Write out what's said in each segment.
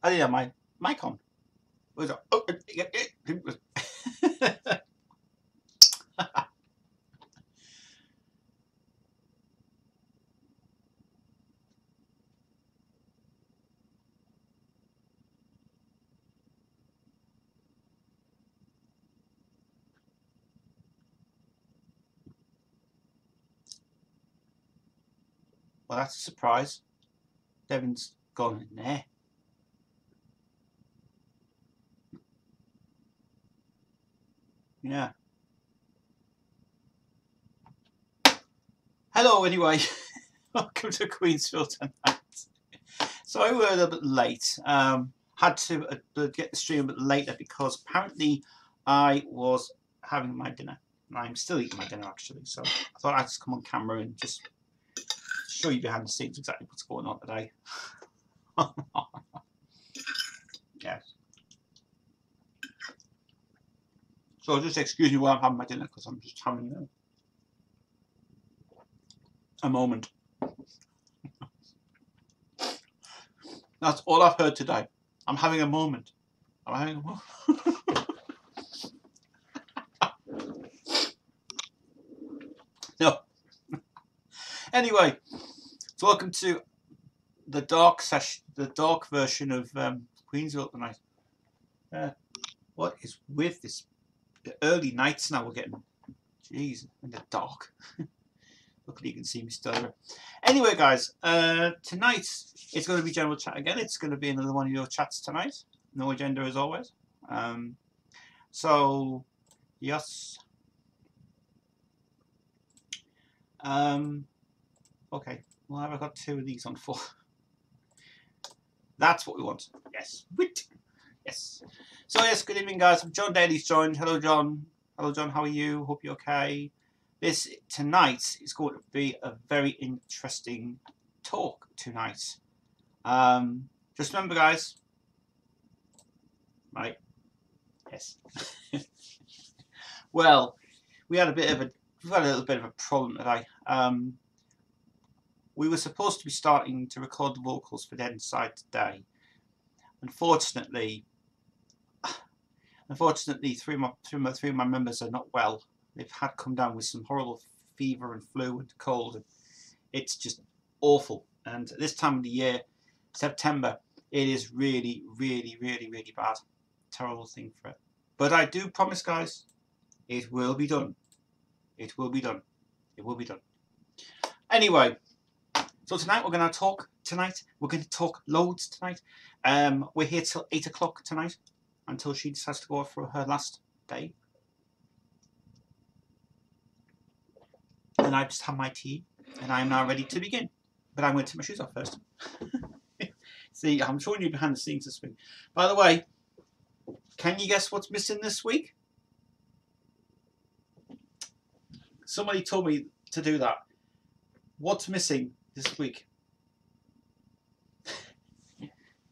I didn't have my mic on. It was well, that's a surprise. Devin's gone in there. Yeah. Hello, anyway. Welcome to Queensville tonight. Sorry we're a little bit late. Had to get the stream a bit later because apparently I was having my dinner. And I'm still eating my dinner actually. So I thought I'd just come on camera and just show you behind the scenes exactly what's going on today. Yes. So just excuse me while I'm having my dinner because I'm just having a moment. That's all I've heard today. I'm having a moment. I'm having a moment. No. Anyway, so welcome to the dark session, the dark version of Queensville tonight. What is with this? The early nights now we're getting. Jeez, in the dark. Luckily you can see me still here. Anyway, guys, tonight it's going to be general chat again. It's going to be another one of your chats tonight. No agenda as always. So, yes. Okay, well, have I got 2 of these on 4? That's what we want. Yes. Yes. So, yes, good evening, guys. John Daly's joined. Hello, John. Hello, John. How are you? Hope you're okay. This tonight is going to be a very interesting talk tonight. Just remember, guys. Right. Yes. Well, we've had a little bit of a problem today. We were supposed to be starting to record the vocals for Dead Inside today. Unfortunately, 3 of my members are not well. They've had come down with some horrible fever and flu and cold. And it's just awful. And at this time of the year, September, it is really, really, really, really bad. Terrible thing for it. But I do promise, guys, it will be done. It will be done. It will be done. Anyway, so tonight we're going to talk. We're going to talk loads tonight. We're here till 8 o'clock tonight until she decides to go off for her last day. And I've just had my tea and I'm now ready to begin. But I'm going to take my shoes off first. See, I'm showing you behind the scenes this week. By the way, can you guess what's missing this week? Somebody told me to do that. What's missing this week?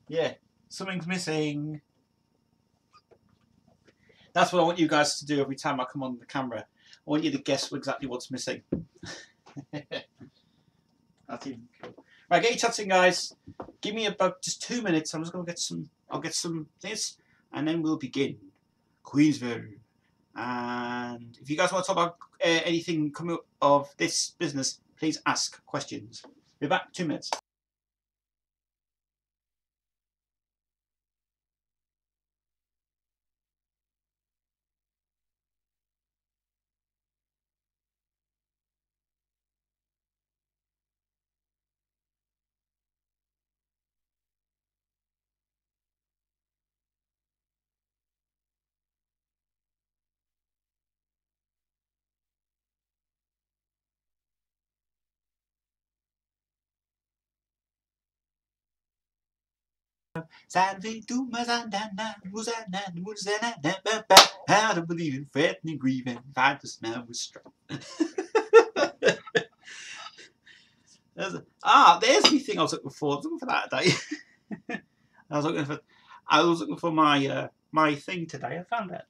Yeah, something's missing. That's what I want you guys to do every time I come on the camera. I want you to guess exactly what's missing. That's even cool. Right, get your chats in, guys. Give me about just 2 minutes. I'm just going to get some. I'll get some this, and then we'll begin. Queensville. And if you guys want to talk about anything coming up of this business, please ask questions. Be back in 2 minutes. I don't believe in fretting and grieving. Find the smell with strife. There's me thing I was looking for. I was looking for that today. I was looking for my my thing today. I found that.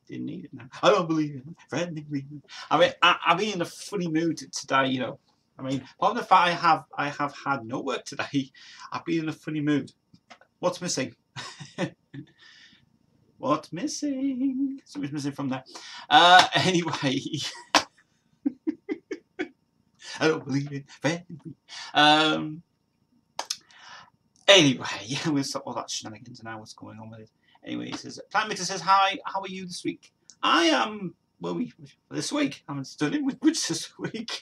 Didn't need it now. I don't believe in fretting and grieving. I mean, I've been in a funny mood today. You know. I mean, apart from the fact I have had no work today, I've been in a funny mood. What's missing? What's missing? Something's missing from there. Anyway. I don't believe in family. Anyway, we'll stop all that shenanigans and now what's going on with it. Anyway, he says, Planmeter says, hi, how are you this week? I am, well, this week, I'm studying with which this week.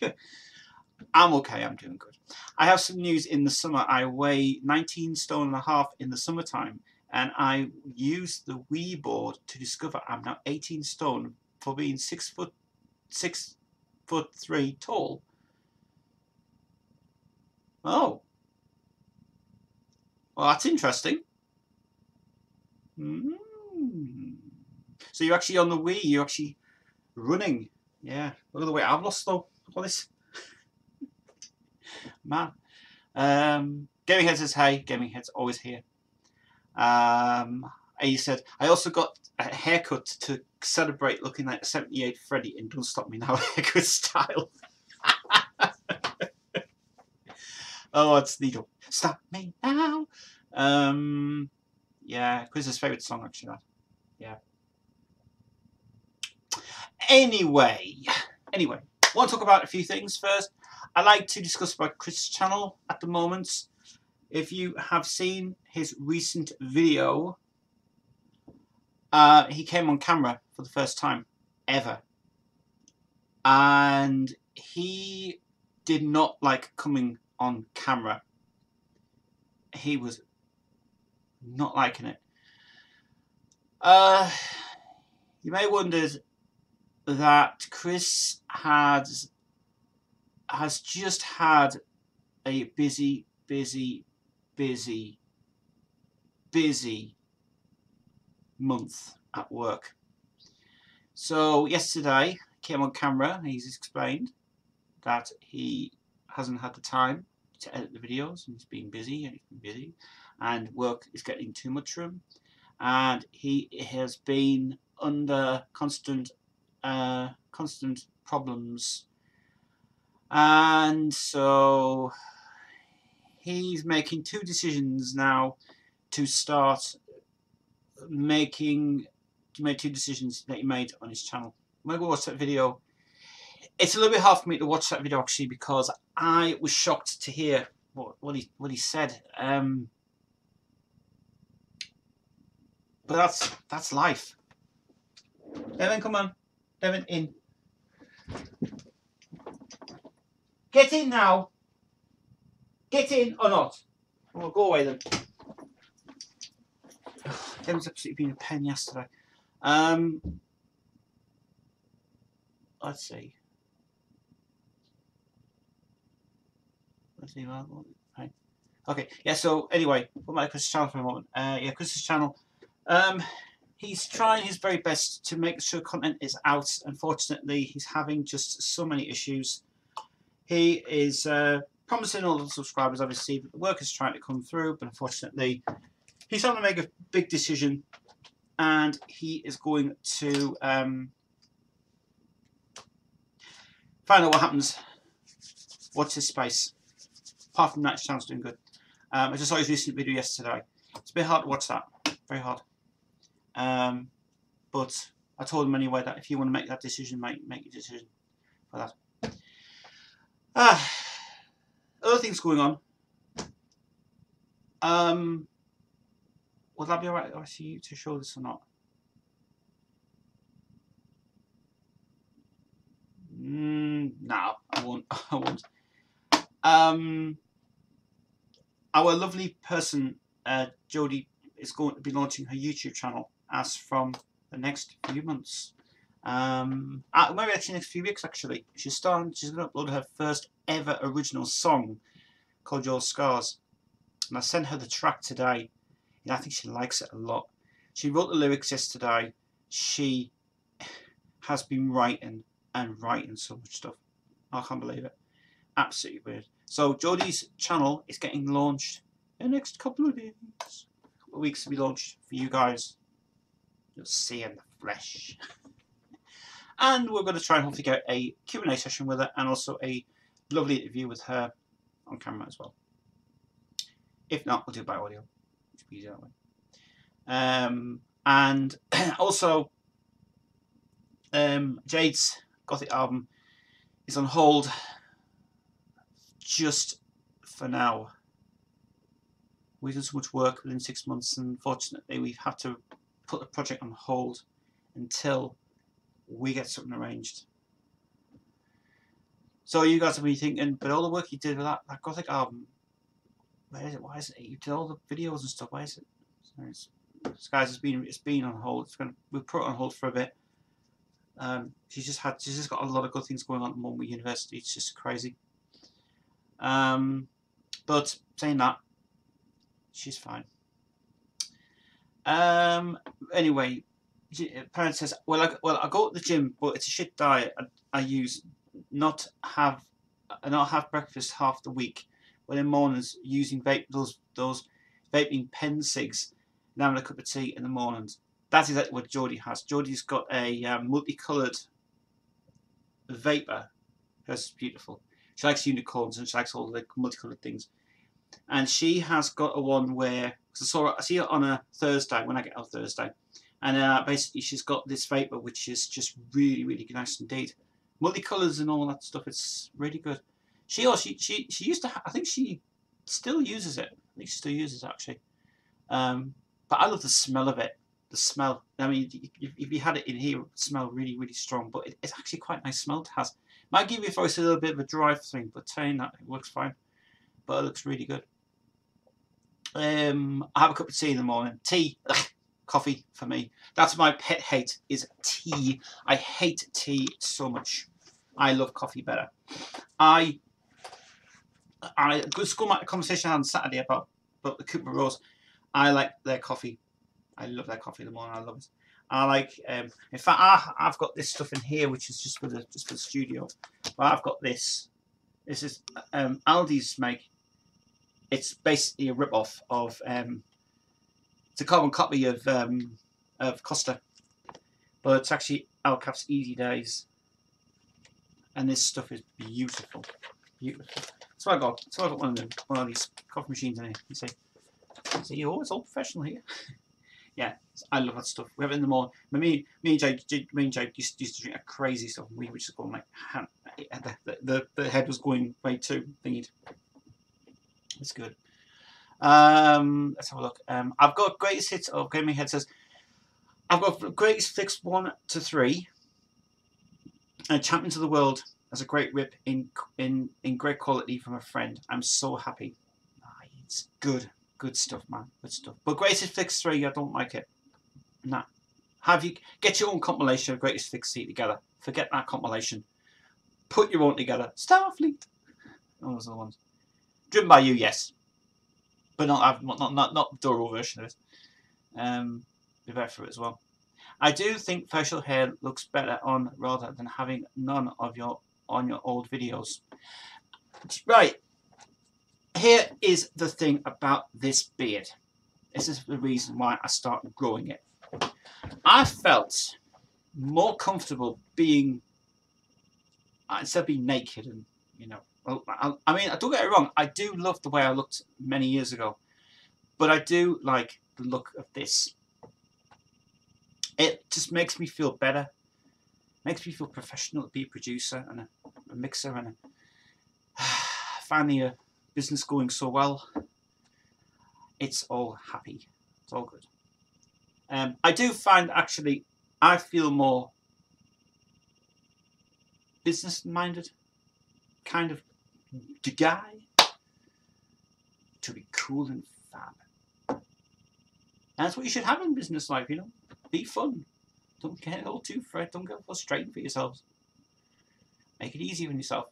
I'm okay, I'm doing good. I have some news in the summer. I weigh 19 stone and a half in the summertime, and I used the Wii board to discover I'm now 18 stone for being 6'3" tall. Oh. Well, that's interesting. So you're actually on the Wii, you're actually running. Yeah. Look at the weight I've lost though. Look at this. Man. Gaming Head says, hey, Gaming Head's always here. He said, I also got a haircut to celebrate looking like a 78 Freddy in Don't Stop Me Now haircut style. Oh, it's the Don't Stop Me Now. Yeah, Chris's favourite song actually. That. Yeah. Anyway, want to talk about a few things first. I like to discuss about Kris' channel at the moment. If you have seen his recent video, he came on camera for the first time ever, and he did not like coming on camera. He was not liking it. You may wonder that Kris has just had a busy month at work. So yesterday came on camera and he's explained that he hasn't had the time to edit the videos and he's been busy and work is getting too much for him, and he has been under constant problems, and so he's making two decisions now to start making two decisions that he made on his channel. I'm going to go watch that video. It's a little bit hard for me to watch that video actually because I was shocked to hear what he said. But that's life. Devin, come on. Devin, in. Get in now. Get in or not. Well, go away then. Devin's absolutely been a pen yesterday. Let's see. Right. Okay. Yeah. So anyway, we'll make Kris' channel for a moment. Yeah, Kris' channel. He's trying his very best to make sure content is out. Unfortunately, he's having just so many issues. He is promising all the subscribers, obviously, that the work is trying to come through, but unfortunately, he's having to make a big decision, and he is going to find out what happens. Watch his space. Apart from that, his channel's doing good. I just saw his recent video yesterday. It's a bit hard to watch that. Very hard. But I told him anyway that if you want to make that decision, make your decision for that. Other things going on. Will that be alright? I see you to show this or not? No, I won't. I won't. Our lovely person, Jodie, is going to be launching her YouTube channel as from the next few months. Maybe actually next few weeks actually. She's going to upload her first ever original song called Your Scars. And I sent her the track today, and I think she likes it a lot. She wrote the lyrics yesterday. She has been writing so much stuff. I can't believe it. Absolutely weird. So Jodie's channel is getting launched in the next couple of days. A couple of weeks to be launched for you guys. You'll see in the flesh. And we're going to try and hopefully get a Q&A session with her and also a lovely interview with her on camera as well. If not, we'll do it by audio. squeeze out. And also, Jade's Gothic album is on hold just for now. We've done so much work within 6 months, and unfortunately we've had to put the project on hold until we get something arranged. So you guys will be thinking, but all the work you did with that Gothic album, where is it? Why isn't it? You did all the videos and stuff. Why is it? So guys, it's been on hold. We'll put it on hold for a bit. She's just got a lot of good things going on at the moment with university. It's just crazy. But saying that, she's fine. Anyway, parent says, well, I go to the gym, but it's a shit diet. I use not have breakfast half the week. But in mornings, using those vaping pen cigs, and having a cup of tea in the mornings. That's exactly what Jodie has. Jodie's got a multicoloured vapor. Hers is beautiful. She likes unicorns and she likes all the multicoloured things. And she has got a one where I see it on a Thursday when I get out Thursday, and basically she's got this vapor which is just really, really nice indeed. Multicolours and all that stuff. It's really good. She used to. I think she still uses it. I think she still uses it actually. But I love the smell of it. The smell. I mean, if you had it in here, it would smell really, really strong. But it's actually quite a nice smell it has. Might give your voice a little bit of a dry thing, but saying that, it works fine. But it looks really good. I have a cup of tea in the morning. Tea, coffee for me. That's my pet hate, is tea. I hate tea so much. I love coffee better. Good school conversation on Saturday about the Cooper Rose. I like their coffee. I love their coffee in the morning. I love it. I like. In fact, I've got this stuff in here, which is just for the studio. But I've got this. This is Aldi's make. It's basically a rip-off of. It's a carbon copy of Costa, but it's actually Alcaf's Easy Days. And this stuff is beautiful, beautiful. So I got one of these coffee machines in here. You see, oh, it's all professional here. Yeah, I love that stuff. We have it in the morning. Me and Jade used to drink a crazy stuff. We were just going like, the head was going way too thingy. It's good. Let's have a look. I've got greatest hits of Gaming Head says, I've got greatest fix 1 to 3. And Champions of the World has a great rip in great quality from a friend. I'm so happy. It's good stuff, man. Good stuff. But greatest fix 3, I don't like it. Nah. Get your own compilation of greatest fix 3 together. Forget that compilation. Put your own together. Starfleet. Those are the ones. Driven by You, yes. But not Doro version of it. Be better for it as well. I do think facial hair looks better on rather than having none of your old videos. Right. Here is the thing about this beard. This is the reason why I started growing it. I felt more comfortable being, instead of being naked and, you know, I mean, don't get it wrong, I do love the way I looked many years ago, but I do like the look of this. It just makes me feel better, makes me feel professional to be a producer and a mixer and finally a business going so well. It's all happy, it's all good. I do find actually I feel more business minded, kind of the guy to be cool and fab. And that's what you should have in business life, you know. Be fun. Don't get all too fret. Don't get frustrated for yourselves. Make it easy on yourself.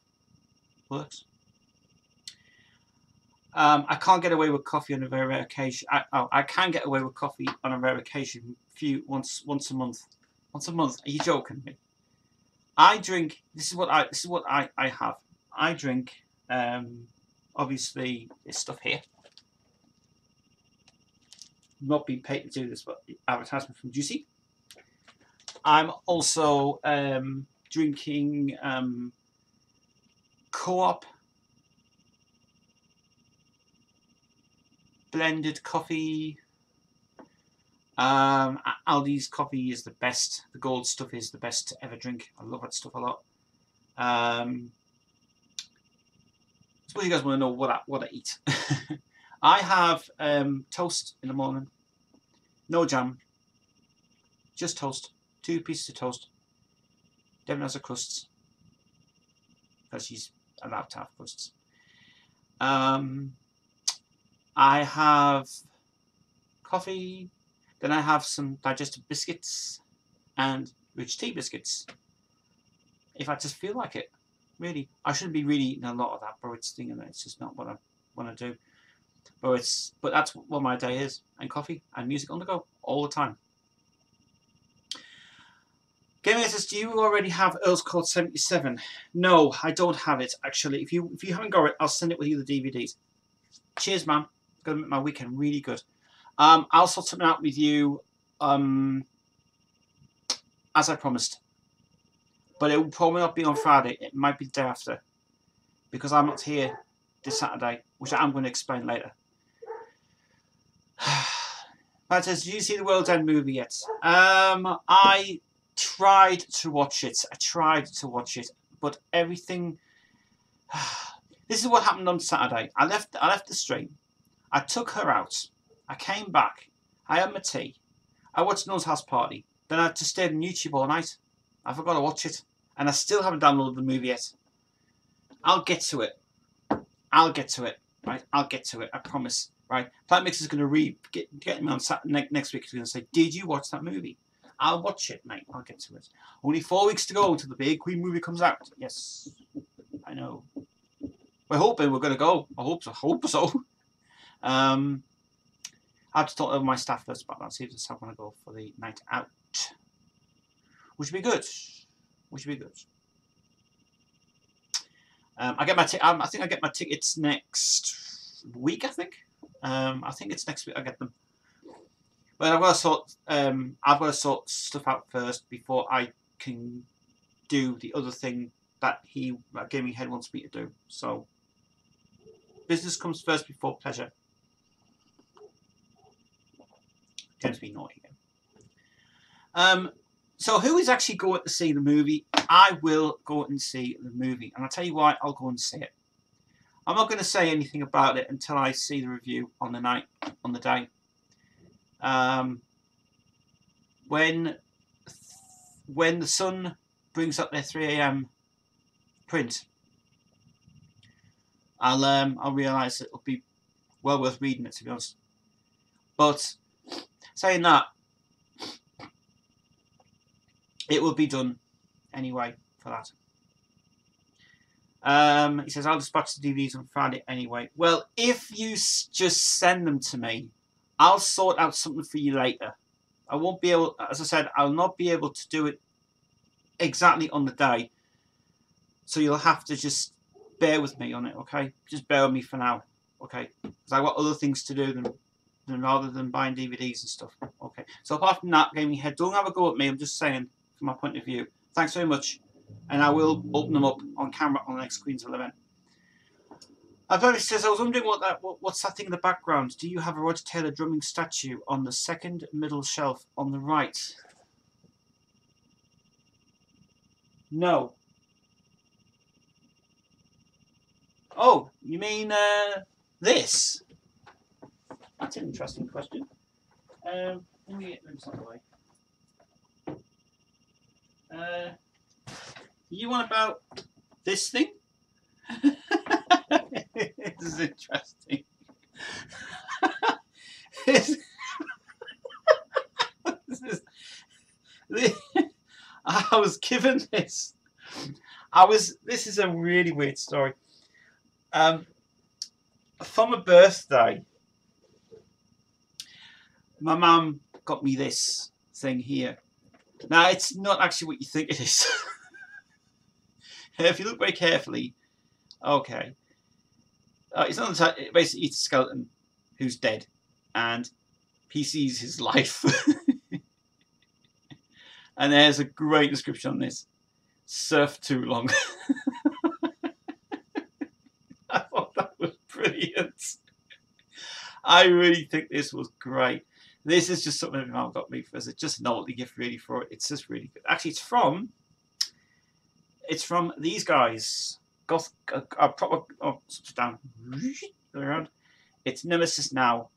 Works. I can't get away with coffee on a very rare occasion. I can get away with coffee on a rare occasion. Once a month. Once a month. Are you joking me? I drink. This is what I have. I drink. Obviously, this stuff here. Not being paid to do this, but advertisement from Juicy. I'm also drinking Co-op blended coffee Aldi's coffee is the best. The gold stuff is the best to ever drink. I love that stuff a lot. I suppose you guys want to know what I eat. I have toast in the morning. No jam. Just toast. 2 pieces of toast. Devon has her crusts. Because she's allowed to have crusts. I have coffee. Then I have some digestive biscuits and rich tea biscuits. If I just feel like it. Really. I shouldn't be really eating a lot of that, but it's just not what I want to do. But that's what my day is. And coffee and music on the go all the time. Gaming says, do you already have Earl's Code 77? No, I don't have it, actually. If you haven't got it, I'll send it with you the DVDs. Cheers, man. It's going to make my weekend really good. I'll sort something out with you as I promised. But it will probably not be on Friday. It might be the day after. Because I'm not here this Saturday, which I'm going to explain later. But says, did you see the World's End movie yet? I tried to watch it. But everything... This is what happened on Saturday. I left the stream. I took her out. I came back. I had my tea. I watched Noah's House Party. Then I just stayed on YouTube all night. I forgot to watch it. And I still haven't downloaded the movie yet. I'll get to it. Right? I'll get to it. I promise. Right? Plant Mix is going to get me on next week. He's going to say, did you watch that movie? I'll watch it, mate. I'll get to it. Only 4 weeks to go until the big Queen movie comes out. Yes. I know. We're hoping we're going to go. I hope so. I have to talk to my staff first about that. See if I want to go for the night out. Which would be good. I think I get my tickets next week. I think it's next week I get them. But I've got to sort stuff out first before I can do the other thing that Gaming Head wants me to do. So business comes first before pleasure. Tends to be naughty again. So who is actually going to see the movie? I will go and see the movie, and I'll tell you why I'll go and see it. I'm not going to say anything about it until I see the review on the day. When the Sun brings up their 3 AM print, I'll realise it'll be well worth reading it, to be honest. But saying that, it will be done anyway for that. He says, I'll dispatch the DVDs on Friday anyway. Well, if you just send them to me, I'll sort out something for you later. I won't be able, as I said, I'll not be able to do it exactly on the day. So you'll have to just bear with me on it, okay? Just bear with me for now, okay? Because I've got other things to do than rather than buying DVDs and stuff, okay? So apart from that, Gaming Head, don't have a go at me. I'm just saying, from my point of view. Thanks very much. And I will open them up on camera on the next Queensville event. Alberti says, I was wondering what's that thing in the background? Do you have a Roger Taylor drumming statue on the second middle shelf on the right? No. Oh, you mean this? That's an interesting question. Let me get this out of the way. You want about this thing? This is interesting. I was given this. This is a really weird story. For my birthday, my mum got me this thing here. Now, it's not actually what you think it is. If you look very carefully, okay. It's not basically it's a skeleton who's dead, and he sees his life. And there's a great description on this. Surf too long. I thought that was brilliant. I really think this was great. This is just something my mum got me for. It's just a novelty gift, really, for it. It's just really good. Actually, it's from these guys. Goth, proper. Oh, down around. It's Nemesis Now.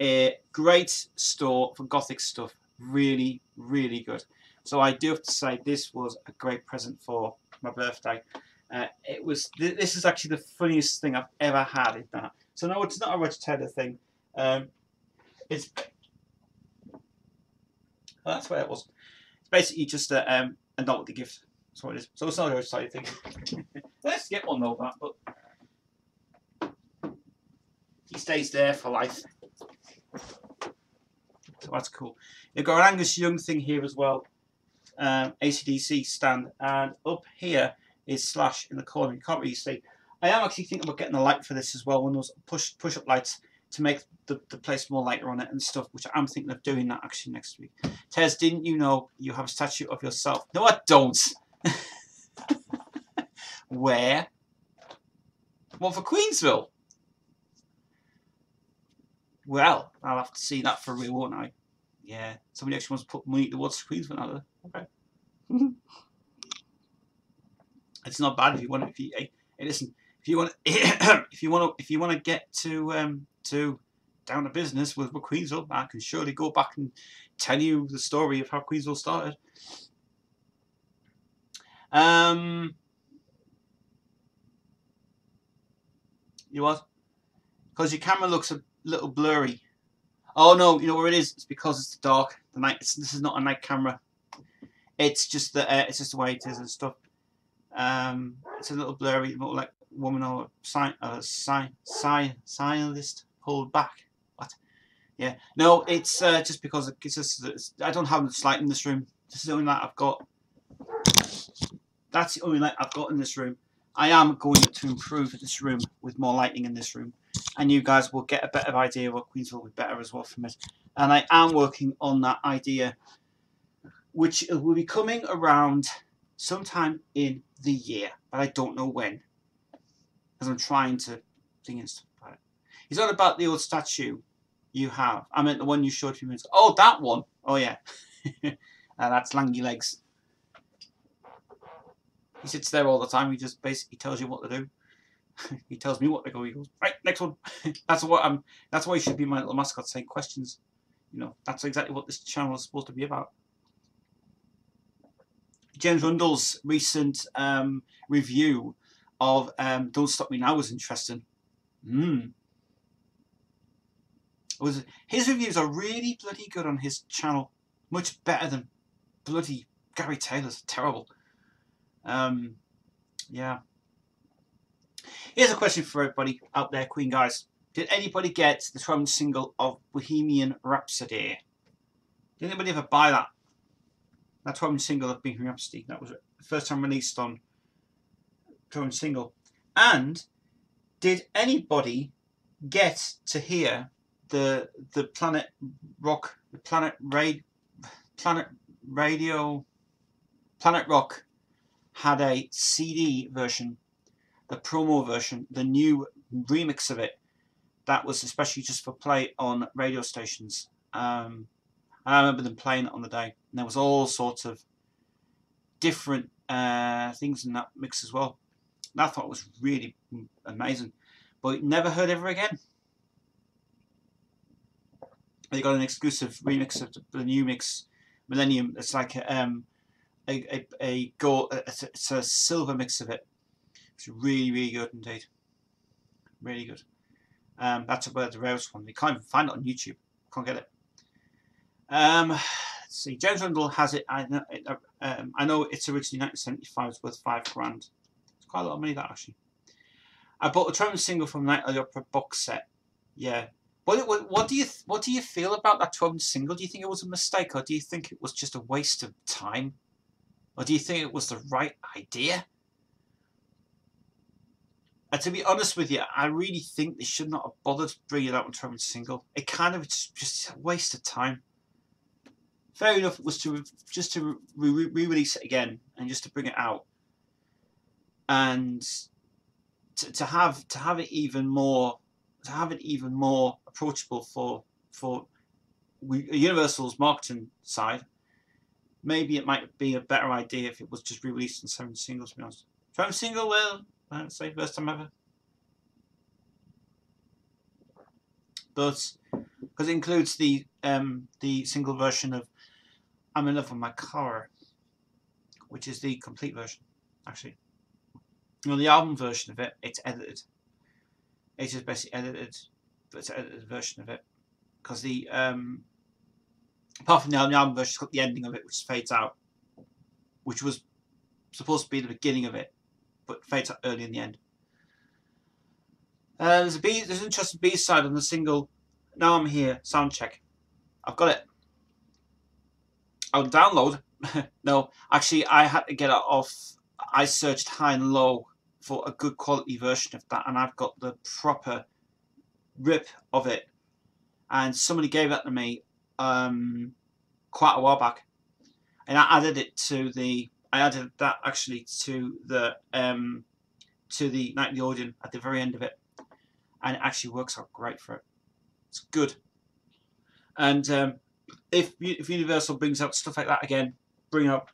A great store for gothic stuff. Really, really good. So I do have to say this was a great present for my birthday. It was. This is actually the funniest thing I've ever had in that. So no, it's not a Roger Taylor thing. It's. Well, that's what it was. It's basically just a novelty gift. That's what it is. So it's not a Roger Taylor thing. Let's get one though, that, but he stays there for life. So that's cool. You've got an Angus Young thing here as well. AC/DC stand, and up here is Slash in the corner. You can't really see. I am actually thinking about getting a light for this as well, one of those push up lights to make the place more lighter on it and stuff, which I'm thinking of doing that actually next week. Tez, didn't you know you have a statue of yourself? No, I don't. Where? What, for Queensville? Well, I'll have to see that for real, won't I? Yeah, somebody actually wants to put money towards Queensville now, though. Okay. It's not bad if you want. Hey, listen, if you want, if you want to get to down to business with Queensville, I can surely go back and tell you the story of how Queensville started. You what? Because your camera looks a little blurry. Oh no, you know where it is? It's because it's dark. The night. This is not a night camera. It's just the way it is and stuff. It's a little blurry, more like woman or scientist pulled back. What? Yeah. No, it's just because it's just I don't have much light in this room. This is the only light I've got. That's the only light I've got in this room. I am going to improve this room with more lighting in this room, and you guys will get a better idea of what Queensville will be better as well from it. And I am working on that idea, which will be coming around sometime in the year, but I don't know when, because I'm trying to think and stuff about it. It's not about the old statue you have. I meant the one you showed a few minutes ago. Oh, that one. Oh yeah, that's Langy Legs. He sits there all the time. He just basically tells you what to do. He tells me what to go. He goes, right, next one. That's why he should be my little mascot, saying questions. You know, that's exactly what this channel is supposed to be about. James Rundle's recent review of Don't Stop Me Now was interesting. His reviews are really bloody good on his channel. Much better than bloody Gary Taylor's. Terrible. Yeah. Here's a question for everybody out there, Queen guys. Did anybody get the 12-inch single of Bohemian Rhapsody? Did anybody ever buy that? That 12-inch single of Bohemian Rhapsody. That was the first time released on 12-inch single. And did anybody get to hear the Planet Rock had a CD version, the promo version, the new remix of it that was especially just for play on radio stations. I remember them playing it on the day, and there was all sorts of different things in that mix as well. And I thought it was really amazing, but never heard ever again. They got an exclusive remix of the new mix, Millennium. It's like it's a silver mix of it. It's really, really good indeed. Really good. That's about the rarest one. You can't even find it on YouTube. Can't get it. Let's see. James Rundle has it. I know it's originally 1975. It's worth £5,000. It's quite a lot of money, that actually. I bought the Tremor single from Night of the Opera box set. Yeah. What do you feel about that 12-inch single? Do you think it was a mistake, or do you think it was just a waste of time, or do you think it was the right idea? And to be honest with you, I really think they should not have bothered bringing out a 12-inch single. It kind of just a waste of time. Fair enough, it was just to re-release it again and just to bring it out, and to have it even more approachable for Universal's marketing side, maybe it might be a better idea if it was just re-released in 7 singles, to be honest. 7 single, well, I'd say first time ever. But because it includes the single version of I'm in Love with My Car, which is the complete version, actually. You know, the album version of it, it's edited. It's just basically edited, but it's an edited version of it. Because the apart from the album version, it's got the ending of it, which fades out, which was supposed to be the beginning of it, but fades out early in the end. There's an interesting B-side on the single Now I'm Here, Soundcheck. I've got it. I'll download. No, actually, I had to get it off. I searched high and low for a good quality version of that, and I've got the proper rip of it. And somebody gave that to me quite a while back, and I added it to the. I added that actually to the Nightly Audience at the very end of it, and it actually works out great for it. It's good. And if Universal brings out stuff like that again, bring up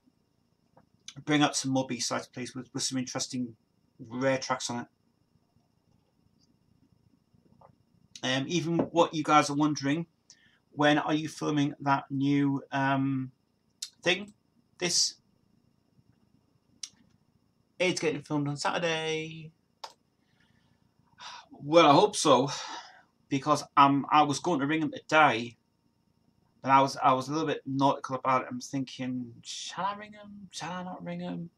some more B-sides, please, with some interesting rare tracks on it. Even what you guys are wondering, when are you filming that new thing? This it's getting filmed on Saturday. Well, I hope so, because I was going to ring him today, but I was a little bit nautical about it. I'm thinking, shall I ring him? Shall I not ring him?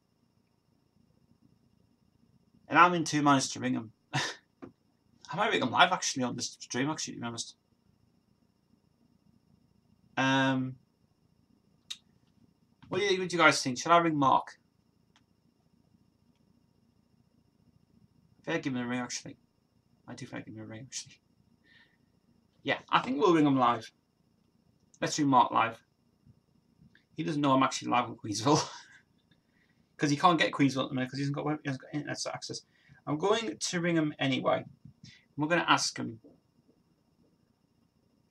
And I'm in 2 minds to ring him. I might ring him live actually on this stream, actually, to be honest. What do you guys think? Should I ring Mark? I give him a ring, actually. I do think I give him a ring, actually. Yeah, I think we'll ring him live. Let's ring Mark live. He doesn't know I'm actually live on Queensville. Because he can't get Queensville at the minute because he hasn't got internet access. I'm going to ring him anyway. We're going to ask him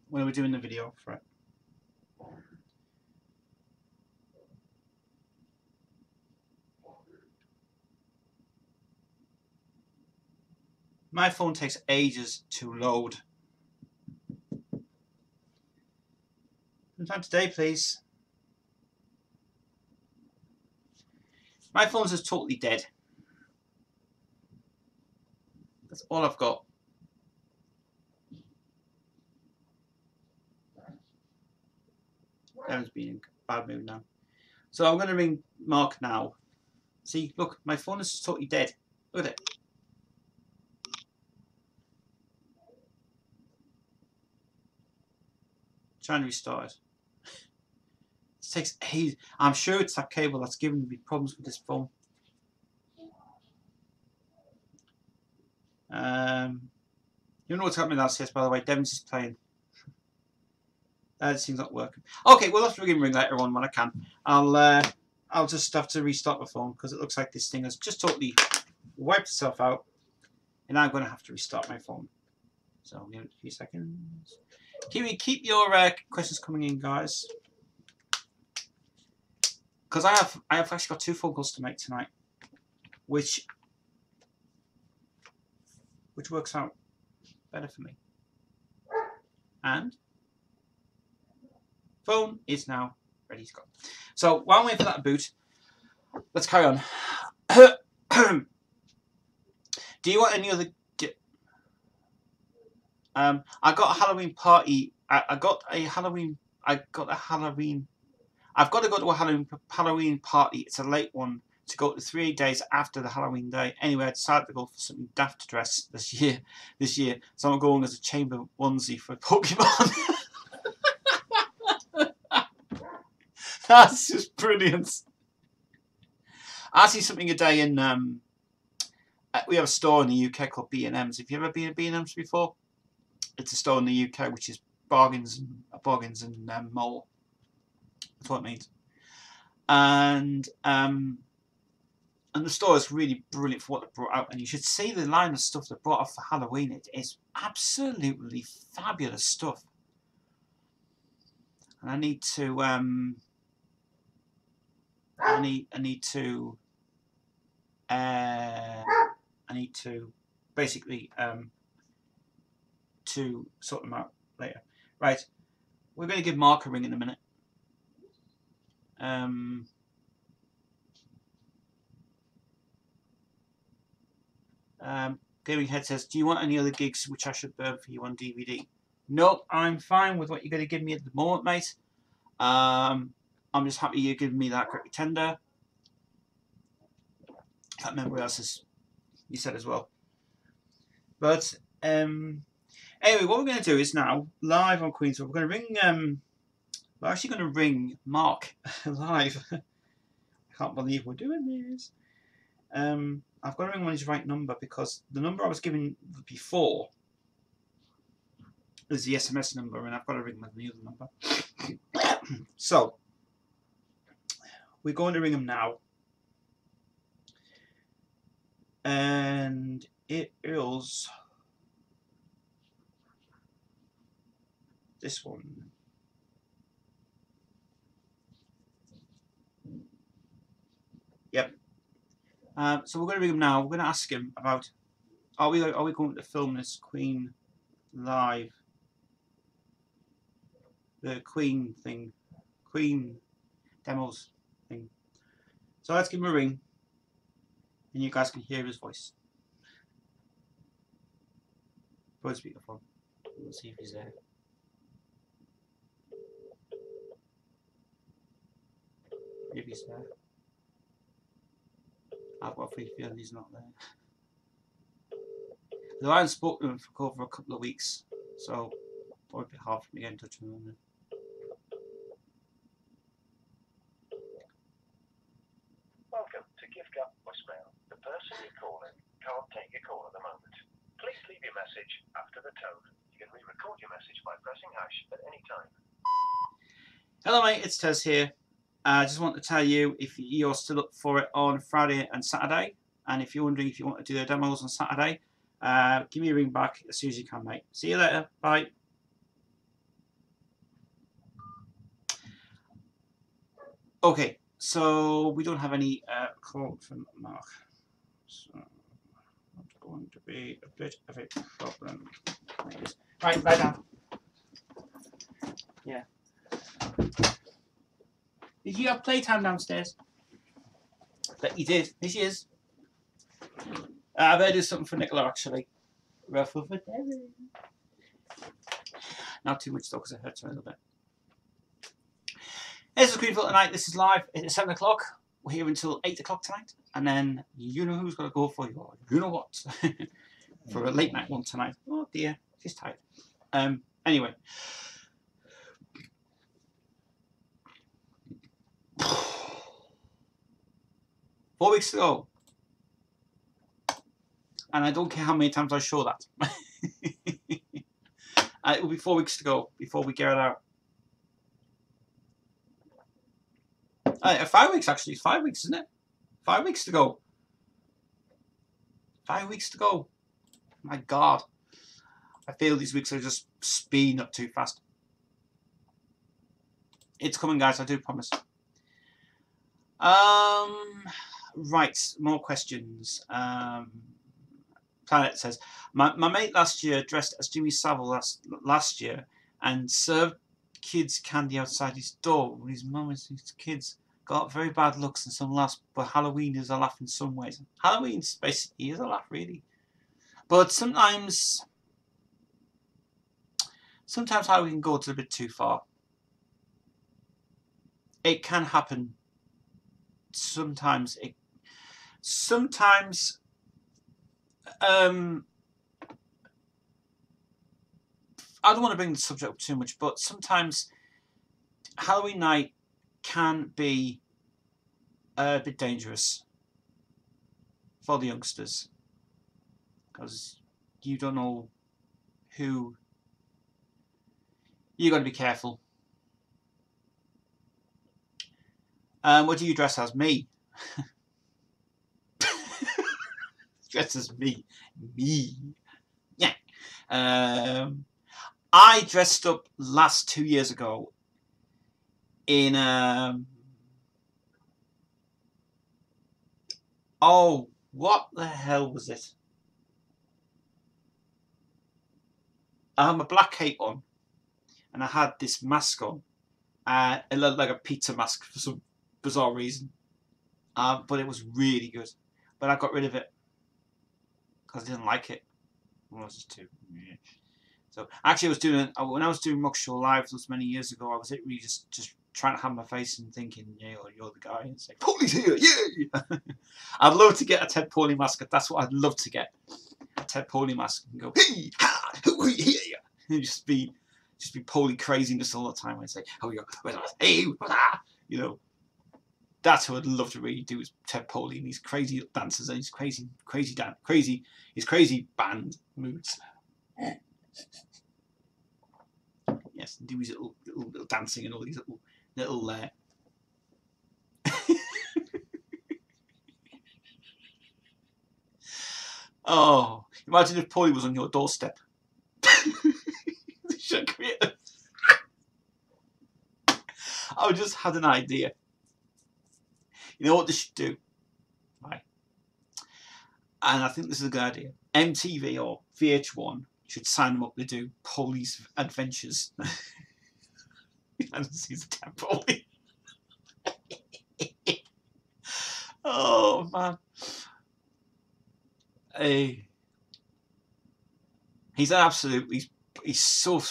when we're doing the video for it. My phone takes ages to load. Sometime today, please. My phone's just totally dead. That's all I've got. Evan's been in a bad mood now. So I'm going to ring Mark now. See, look, my phone is totally dead. Look at it. Trying to restart it. It takes ages. I'm sure it's that cable that's giving me problems with this phone. You know what's happening downstairs, by the way? Devon's is playing. This thing's not working. Okay, we'll have to ring later on when I can. I'll just have to restart my phone because it looks like this thing has just totally wiped itself out, and I'm going to have to restart my phone. So I'll give it a few seconds. Keep your questions coming in, guys, because I have actually got 2 phone calls to make tonight, which works out better for me. And phone is now ready to go. So while I'm waiting for that to boot, let's carry on. Do you want any other? I got a Halloween party. I've got to go to a Halloween party. It's a late one to go to 3 days after the Halloween day. Anyway, I decided to go for something daft to dress this year. So I'm going as a chamber onesie for Pokemon. That's just brilliant. I see something a day in. We have a store in the UK called B&M's. Have you ever been at B&M's before? It's a store in the UK which is bargains and mole. That's what it means. And the store is really brilliant for what they brought out. And you should see the line of stuff they brought out for Halloween. It is absolutely fabulous stuff. and I need to I need to basically to sort them out later. Right, we're going to give Mark a ring in a minute. Gaming Head says, do you want any other gigs which I should burn for you on DVD? Nope, I'm fine with what you're going to give me at the moment, mate. I'm just happy you're giving me that quick tender. I can't remember what else you said as well. But anyway, what we're going to do is now, live on Queensville, we're going to ring, we're actually going to ring Mark live. I can't believe we're doing this. I've got to ring on his right number because the number I was given before is the SMS number, and I've got to ring with the other number. So we're going to ring him now, and it is this one. Yep. So we're going to ring him now. We're going to ask him about are we going to film this Queen live, the Queen thing, Queen demos thing. So let's give him a ring, and you guys can hear his voice. Put his speakerphone. Let's see if he's there. If he's there. I've got a free feeling he's not there. Though I haven't spoken to him for over a couple of weeks, so it's probably a bit hard for me to get in touch with him. Welcome to Gift Gap voicemail. The person you're calling can't take your call at the moment. Please leave your message after the tone. You can re-record your message by pressing hash at any time. Hello mate, it's Tez here. I just want to tell you if you're still up for it on Friday and Saturday, and if you're wondering if you want to do the demos on Saturday, give me a ring back as soon as you can, mate. See you later. Bye. Okay, so we don't have any call from Mark. So that's going to be a bit of a problem. Right, lie down. Yeah. Did you have playtime downstairs? Bet you did. Here she is. I better do something for Nicola, actually. Ruffle for Devin. Not too much though, because I hurt her a little bit. This is Queensville tonight. This is live. It's 7 o'clock. We're here until 8 o'clock tonight. And then you know who's got to go for you. You know what? For a late night one tonight. Oh dear. She's tired. Anyway. 4 weeks to go. And I don't care how many times I show that. It will be 4 weeks to go before we get it out. 5 weeks actually. 5 weeks, isn't it? 5 weeks to go. 5 weeks to go. My God. I feel these weeks are just speeding up too fast. It's coming, guys. I do promise. Right, more questions. Planet says, my mate last year dressed as Jimmy Savile last year and served kids candy outside his door when his mum and his kids got very bad looks and some laughs, but Halloween is a laugh in some ways. Halloween's basically is a laugh, really. But sometimes Halloween goes a bit too far. It can happen. Sometimes I don't want to bring the subject up too much, but sometimes Halloween night can be a bit dangerous for the youngsters because you don't know who. You've got to be careful. What do you dress as? Me. Dress as me. Me. Yeah. I dressed up last 2 years ago in oh, what the hell was it? I had my black cape on, and I had this mask on. It looked like a pizza mask for some bizarre reason, but it was really good. But I got rid of it because I didn't like it. Well, I was just too. Yeah. So actually, I was doing when I was doing Rock Show Live those many years ago. I was literally just trying to have my face and thinking, yeah, you're the guy, and say, Paulie's here, yeah. I'd love to get a Ted Pauly mask. That's what I'd love to get, a Ted Pauly mask, and go, hey, ha, yeah, and just be Pauly craziness all the time. I'd say, oh, you're, hey, you know. That's what I'd love to really do is Ted Pauly and these crazy dancers and his crazy band moods. Yes, and do his little dancing and all these little oh, imagine if Pauly was on your doorstep. I just had an idea. You know what they should do? Right. And I think this is a good idea. MTV or VH1 should sign them up to do Pauly's Adventures. And see the Ted Pauly. Oh man. He's an absolute. He's so.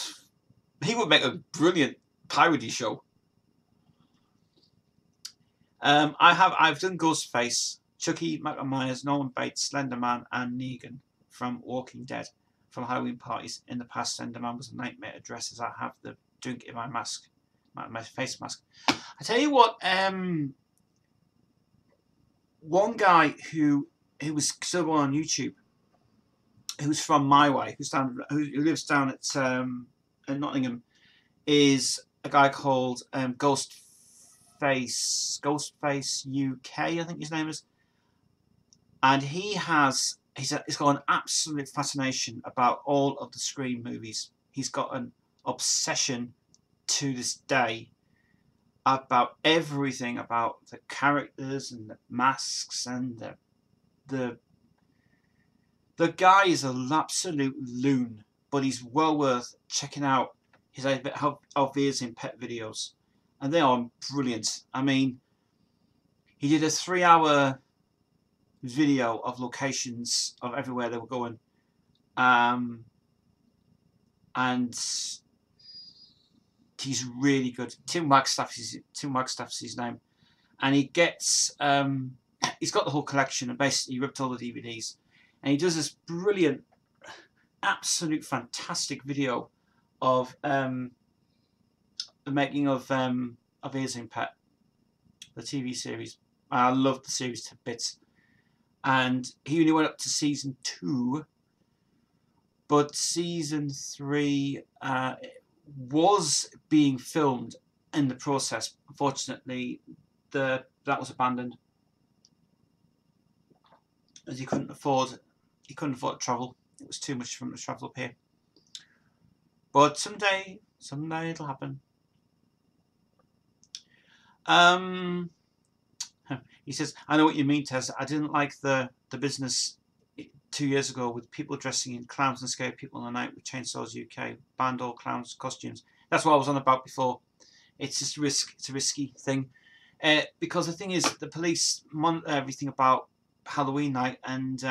He would make a brilliant parody show. I've done Ghostface, Chucky, Michael Myers, Norman Bates, Slenderman, and Negan from Walking Dead, from Halloween parties. In the past, Slenderman was a nightmare to dress as I have the drink in my mask, my face mask. I tell you what, one guy who was still on YouTube, who's from my way, who lives down at Nottingham, is a guy called Ghostface UK, I think his name is, and he's got an absolute fascination about all of the Scream movies. He's got an obsession to this day about everything, about the characters and the masks, and the guy is an absolute loon, but he's well worth checking out his Alvears in Pet videos, and they are brilliant. I mean, he did a 3-hour video of locations of everywhere they were going, and he's really good. Tim Wagstaff's his name, and he gets he's got the whole collection, and basically he ripped all the DVDs, and he does this brilliant, absolute fantastic video of the making of Ears in Pet, the TV series. I love the series to bits, and he only went up to season 2, but season 3 was being filmed in the process. Unfortunately, that was abandoned as he couldn't afford to travel. It was too much for him to travel up here. But someday it'll happen. He says, I know what you mean, Tez. I didn't like the business 2 years ago with people dressing in clowns and scare people in the night with Chainsaws UK, banned all clowns costumes. That's what I was on about before. It's just it's a risky thing. Because the thing is, the police monitor everything about Halloween night, and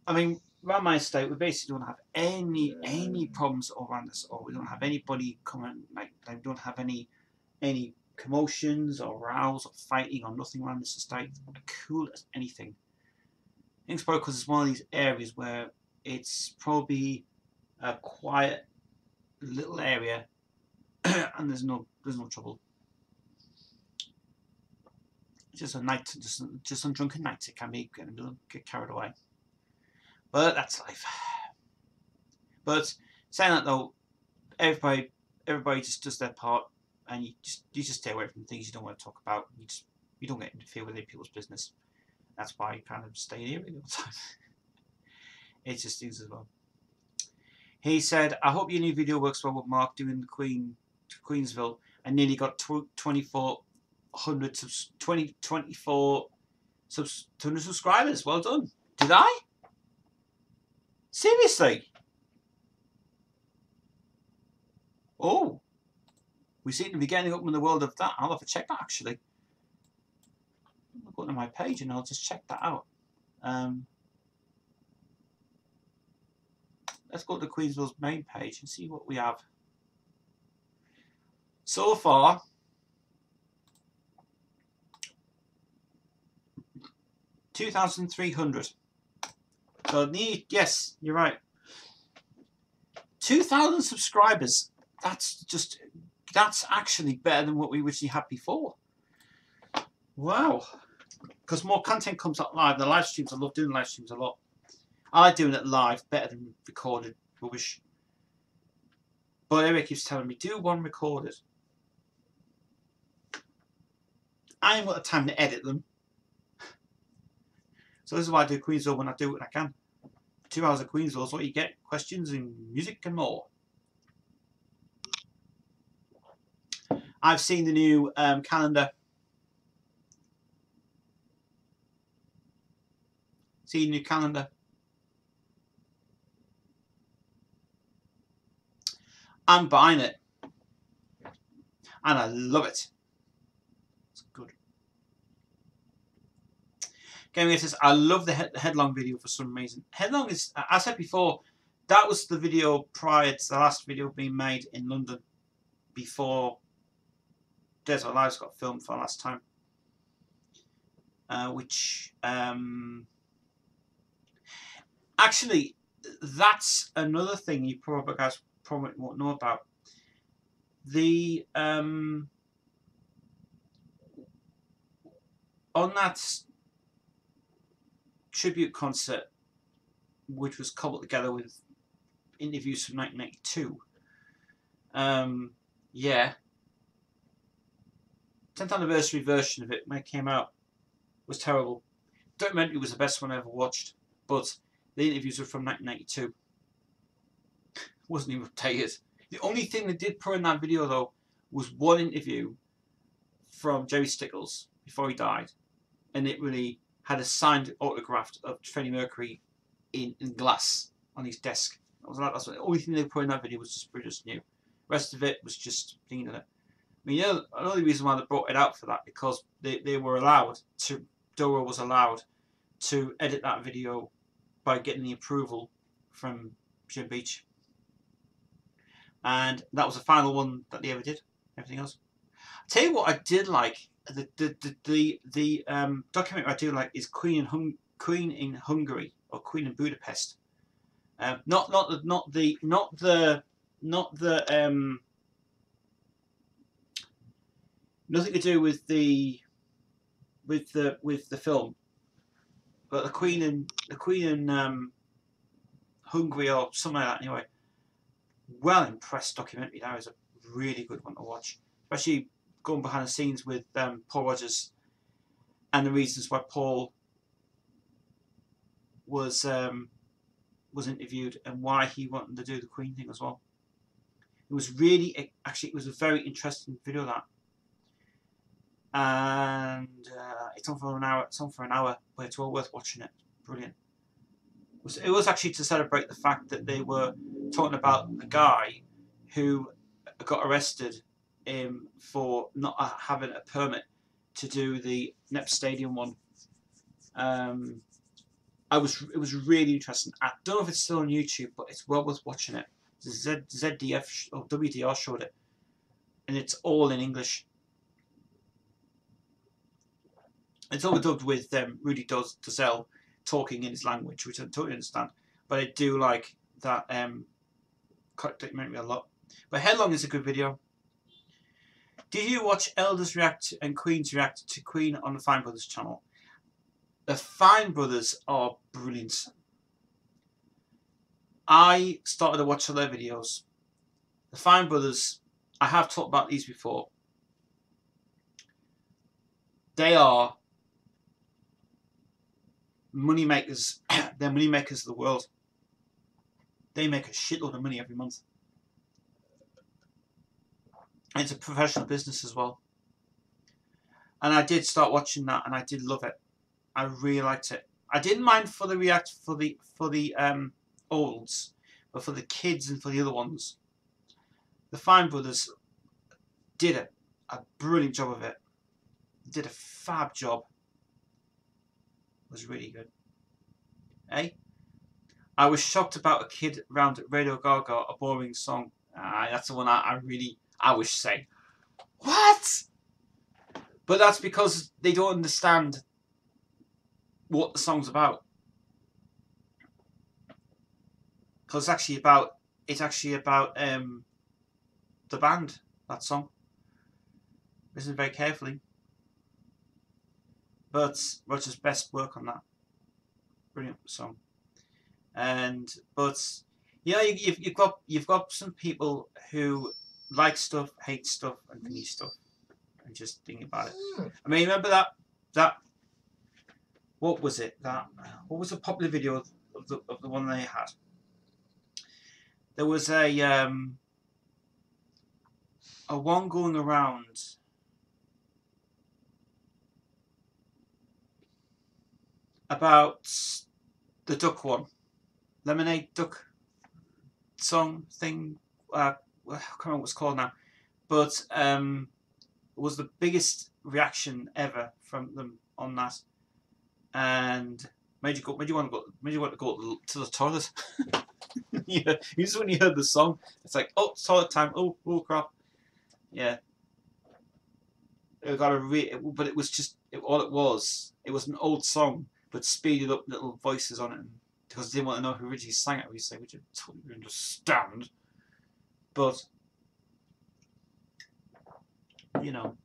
I mean, around my estate, we basically don't have any problems around us, or we don't have anybody coming, like, we don't have any commotions or rows or fighting or nothing around this estate. We're cool as anything. I think it's probably because it's one of these areas where it's probably a quiet little area and there's no trouble. Just a night, just on drunken nights, it can be get carried away. But that's life. But saying that though, everybody just does their part, and you just stay away from things you don't want to talk about. You don't get interfere with other people's business. That's why you kind of stay here all the time. It's just things as well. He said, I hope your new video works well with Mark doing the Queen to Queensville and nearly got 2,400 subscribers. Well done. Did I? Seriously? Oh, we seem to be getting up in the world of that. I'll have to check that actually. I'll go to my page and I'll just check that out. Let's go to Queensville's main page and see what we have. So far, 2,300. So yes, you're right. 2,000 subscribers. That's actually better than what we originally had before. Wow. Because more content comes out live. The live streams, I love doing live streams a lot. I like doing it live better than recorded rubbish. But Eric keeps telling me, do one recorded. I ain't got the time to edit them. So this is why I do Queensville when I do it when I can. 2 hours of Queensville is what you get. Questions and music and more. I've seen the new calendar. See the new calendar. I'm buying it. And I love it. It's good. Game says, I love the headlong video for some reason. Headlong is, as I said before, that was the video prior to the last video being made in London before Desert Lives got filmed for the last time. Actually, that's another thing you guys probably won't know about. The on that tribute concert, which was cobbled together with interviews from 1992. Yeah, 10th anniversary version of it when it came out was terrible. Documentary was the best one I ever watched, but the interviews were from 1992. Wasn't even updated. The only thing they did put in that video though was one interview from Jerry Stickles before he died, and it really had a signed autograph of Freddie Mercury in glass on his desk. That's the only thing they put in that video was just new. The rest of it was just thinking of it. I mean, another reason why they brought it out for that, because they were allowed to, Dora was allowed to edit that video by getting the approval from Jim Beach. And that was the final one that they ever did. Everything else. I'll tell you what I did like. The documentary I do like is Queen in Hungary, or Queen in Budapest. Not the nothing to do with the film, but the Queen in Hungary or something like that. Anyway, well impressed documentary. That is a really good one to watch, especially going behind the scenes with Paul Rogers and the reasons why Paul was interviewed and why he wanted to do the Queen thing as well. It was really, actually, it was a very interesting video, that. And it's on for an hour. It's on for an hour, but it's well worth watching it. Brilliant. It was actually to celebrate the fact that they were talking about the guy who got arrested for not having a permit to do the Nep Stadium one. It was really interesting. I don't know if it's still on YouTube, but it's well worth watching it. ZDF or WDR showed it, and it's all in English. It's overdubbed with Rudy Dozell talking in his language, which I totally understand. But I do like that documentary a lot. But Headlong is a good video. Did you watch Elders React and Queens React to Queen on the Fine Brothers channel? The Fine Brothers are brilliant. I started to watch all their videos. The Fine Brothers, I have talked about these before. They are money makers. They're money makers of the world. They make a shitload of money every month. It's a professional business as well. And I did start watching that, and I did love it. I really liked it. I didn't mind for the olds, but for the kids and for the other ones, the Fine Brothers did a brilliant job of it. Did a fab job. It was really good. Eh? I was shocked about a kid round Radio Gaga, a boring song. That's the one I wish say. What? But that's because they don't understand what the song's about. Because it's actually about the band, that song. Listen very carefully. But Roger's best work on that. Brilliant song. But yeah, you've got some people who like stuff, hate stuff, and need stuff, and just think about it. I mean, remember that what was it? What was the popular video of the one they had? There was a one going around about the duck one, Lemonade Duck song thing. I can't remember what it's called now, but it was the biggest reaction ever from them on that, and made you want to go to the toilet. Yeah, just when you heard the song, it's like, oh, toilet time. Oh crap. Yeah. It got but it was just all it was. It was an old song, but speeded up little voices on it, because they didn't want to know who originally sang it. We say, which I totally understand. But you know,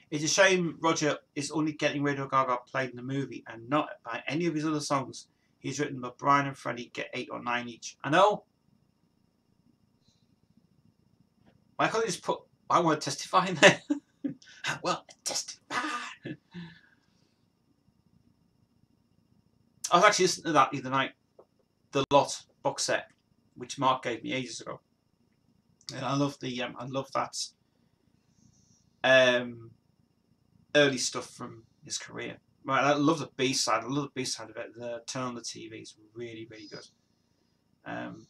it's a shame Roger is only getting Radio Gaga played in the movie and not by any of his other songs he's written, but Brian and Freddie get 8 or 9 each. I know. Why can't they just put I want to testify in there? I want to testify. I was actually listening to that the other night, the Lot box set, which Mark gave me ages ago, and I love that early stuff from his career. Right, I love the B side. I love the B side of it. The Turn on the TV is really, really good.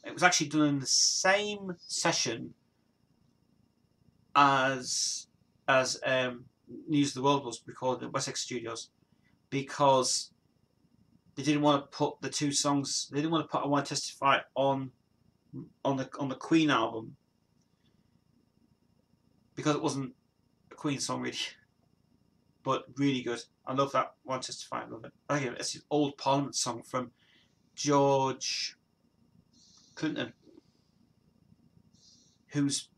It was actually done in the same session as News of the World was recorded at Wessex Studios, because they didn't want to put the two songs. They didn't want to put I Want to Testify on the Queen album, because it wasn't a Queen song really, but really good. I love that I Want to Testify. I love it. I think it's an old Parliament song from George Clinton, who's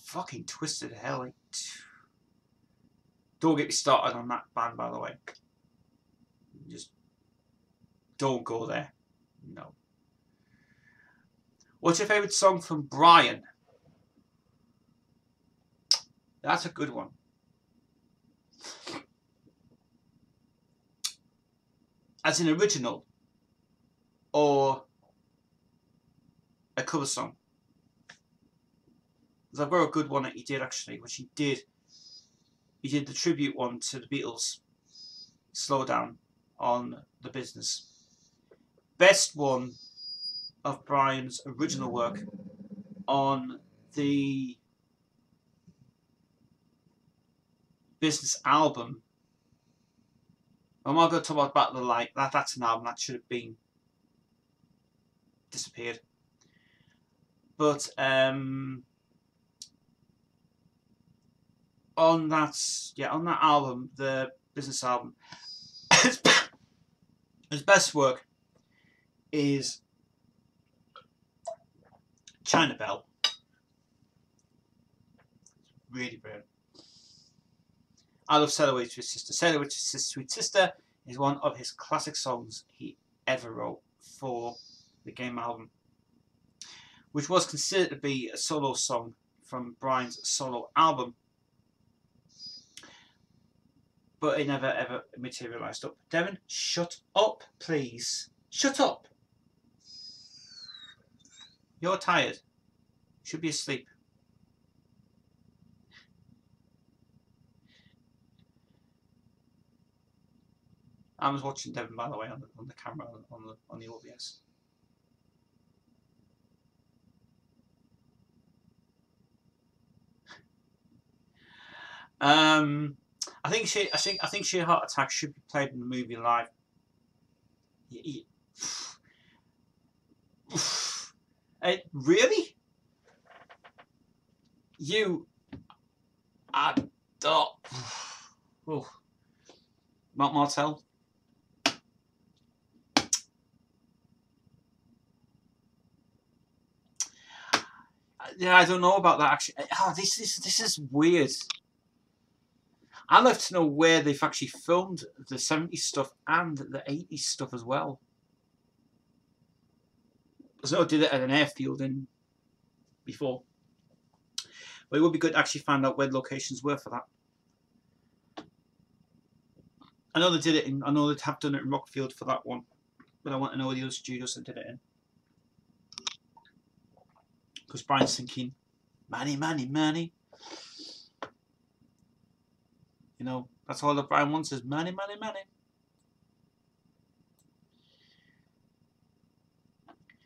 fucking twisted hell. Like, don't get me started on that band, by the way. Just don't go there. No. What's your favourite song from Brian? That's a good one. As an original or a cover song? Because I've got a good one that he did actually, which he did the tribute one to the Beatles, Slow Down, on The Business. Best one of Brian's original work on the Business album. I'm not going to talk about Battle of the Light. That's an album that should have been disappeared. But on that album, the Business album, his best work is China Bell. Really brilliant. I love Sail Away, Sweet Sister. Sail Away, Sweet Sister is one of his classic songs he ever wrote for the Game album, which was considered to be a solo song from Brian's solo album, but it never ever materialised up. Devon, shut up, please. Shut up. You're tired. You should be asleep. I was watching Devon, by the way, on the camera on the OBS. I think Sheer Heart Attack should be played in the movie live. Really? You are oh. Mount Martell. Yeah, I don't know about that actually. Oh, this is weird. I'd love to know where they've actually filmed the 70s stuff and the 80s stuff as well. So I did it at an airfield in before. But it would be good to actually find out where the locations were for that. I know they did it in. I know they have done it in Rockfield for that one, but I want to know the other studios that did it in. Because Brian's thinking, money, money, money. You know, that's all that Brian wants is money, money, money.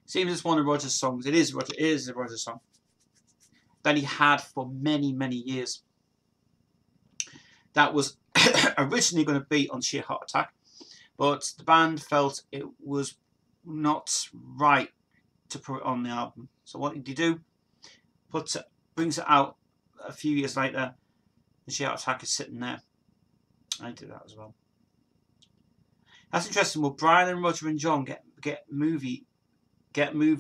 Seems it's one of Roger's songs. It is a Roger song that he had for many, many years. That was originally going to be on Sheer Heart Attack, but the band felt it was not right to put it on the album. So what did he do? Brings it out a few years later, and Sheer Heart Attack is sitting there. I did that as well. That's interesting. Will Brian and Roger and John get movie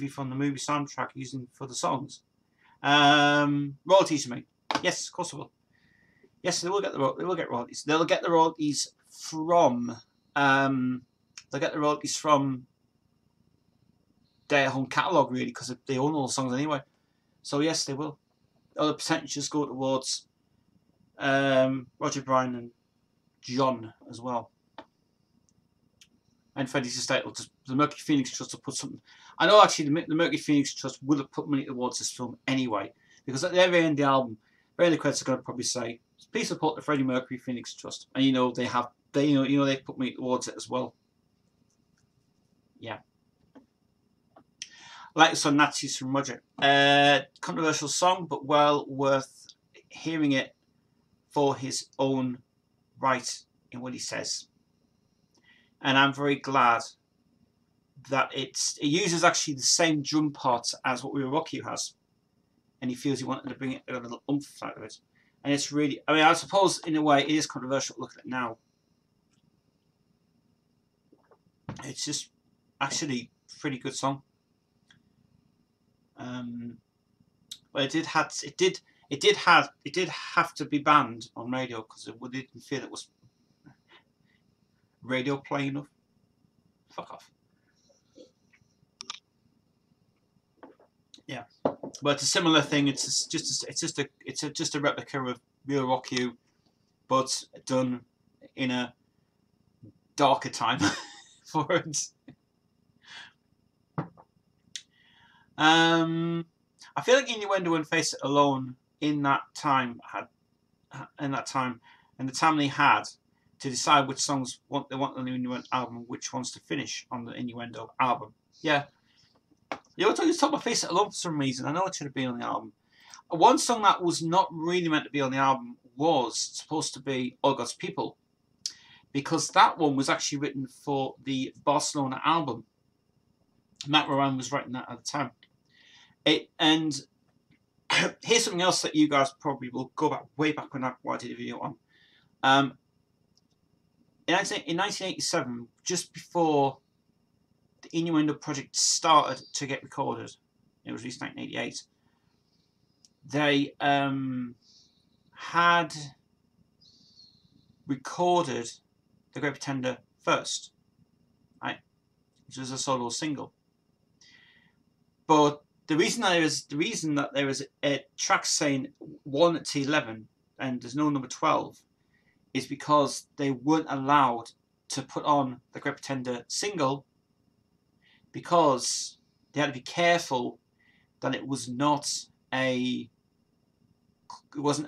from the movie soundtrack using for the songs? Royalties, you mean? Yes, of course they will. Yes, they will get royalties. They'll get the royalties from their home catalogue, really, because they own all the songs anyway. So yes, they will. Other percentages go towards Roger, Brian, and John as well. And Freddie's estate will just, the Mercury Phoenix Trust will put something. I know actually the Mercury Phoenix Trust would have put money towards this film anyway, because at the very end of the album, very end of the credits are going to probably say, "Please support the Freddie Mercury Phoenix Trust," and you know they put money towards it as well. Yeah. Like the song Nazis from Roger. Controversial song, but well worth hearing it for his own right in what he says. And I'm very glad that it uses actually the same drum parts as what We Will Rock You has. And he feels he wanted to bring it a little oomph out of it. And it's really, I mean, I suppose in a way it is controversial to look at it now. It's just actually a pretty good song. But it did have to be banned on radio because it didn't feel it was radio play enough. Fuck off. Yeah, but it's a similar thing. It's just a replica of Real Rock You, but done in a darker time for it. I feel like Innuendo and Face It Alone in that time and the time they had to decide which songs they want on the Innuendo album, which ones to finish on the Innuendo album. Yeah. You were talking about Face It Alone for some reason. I know it should have been on the album. One song that was not really meant to be on the album was supposed to be All God's People, because that one was actually written for the Barcelona album. Matt Moran was writing that at the time. And here's something else that you guys probably will go back way back when I did a video on. In 1987, just before the Innuendo project started to get recorded, it was released in 1988, they had recorded The Great Pretender first, right, which was a solo single. But the reason that there is a track saying 1 to 11 and there's no number 12 is because they weren't allowed to put on the Great Pretender single, because they had to be careful that it wasn't a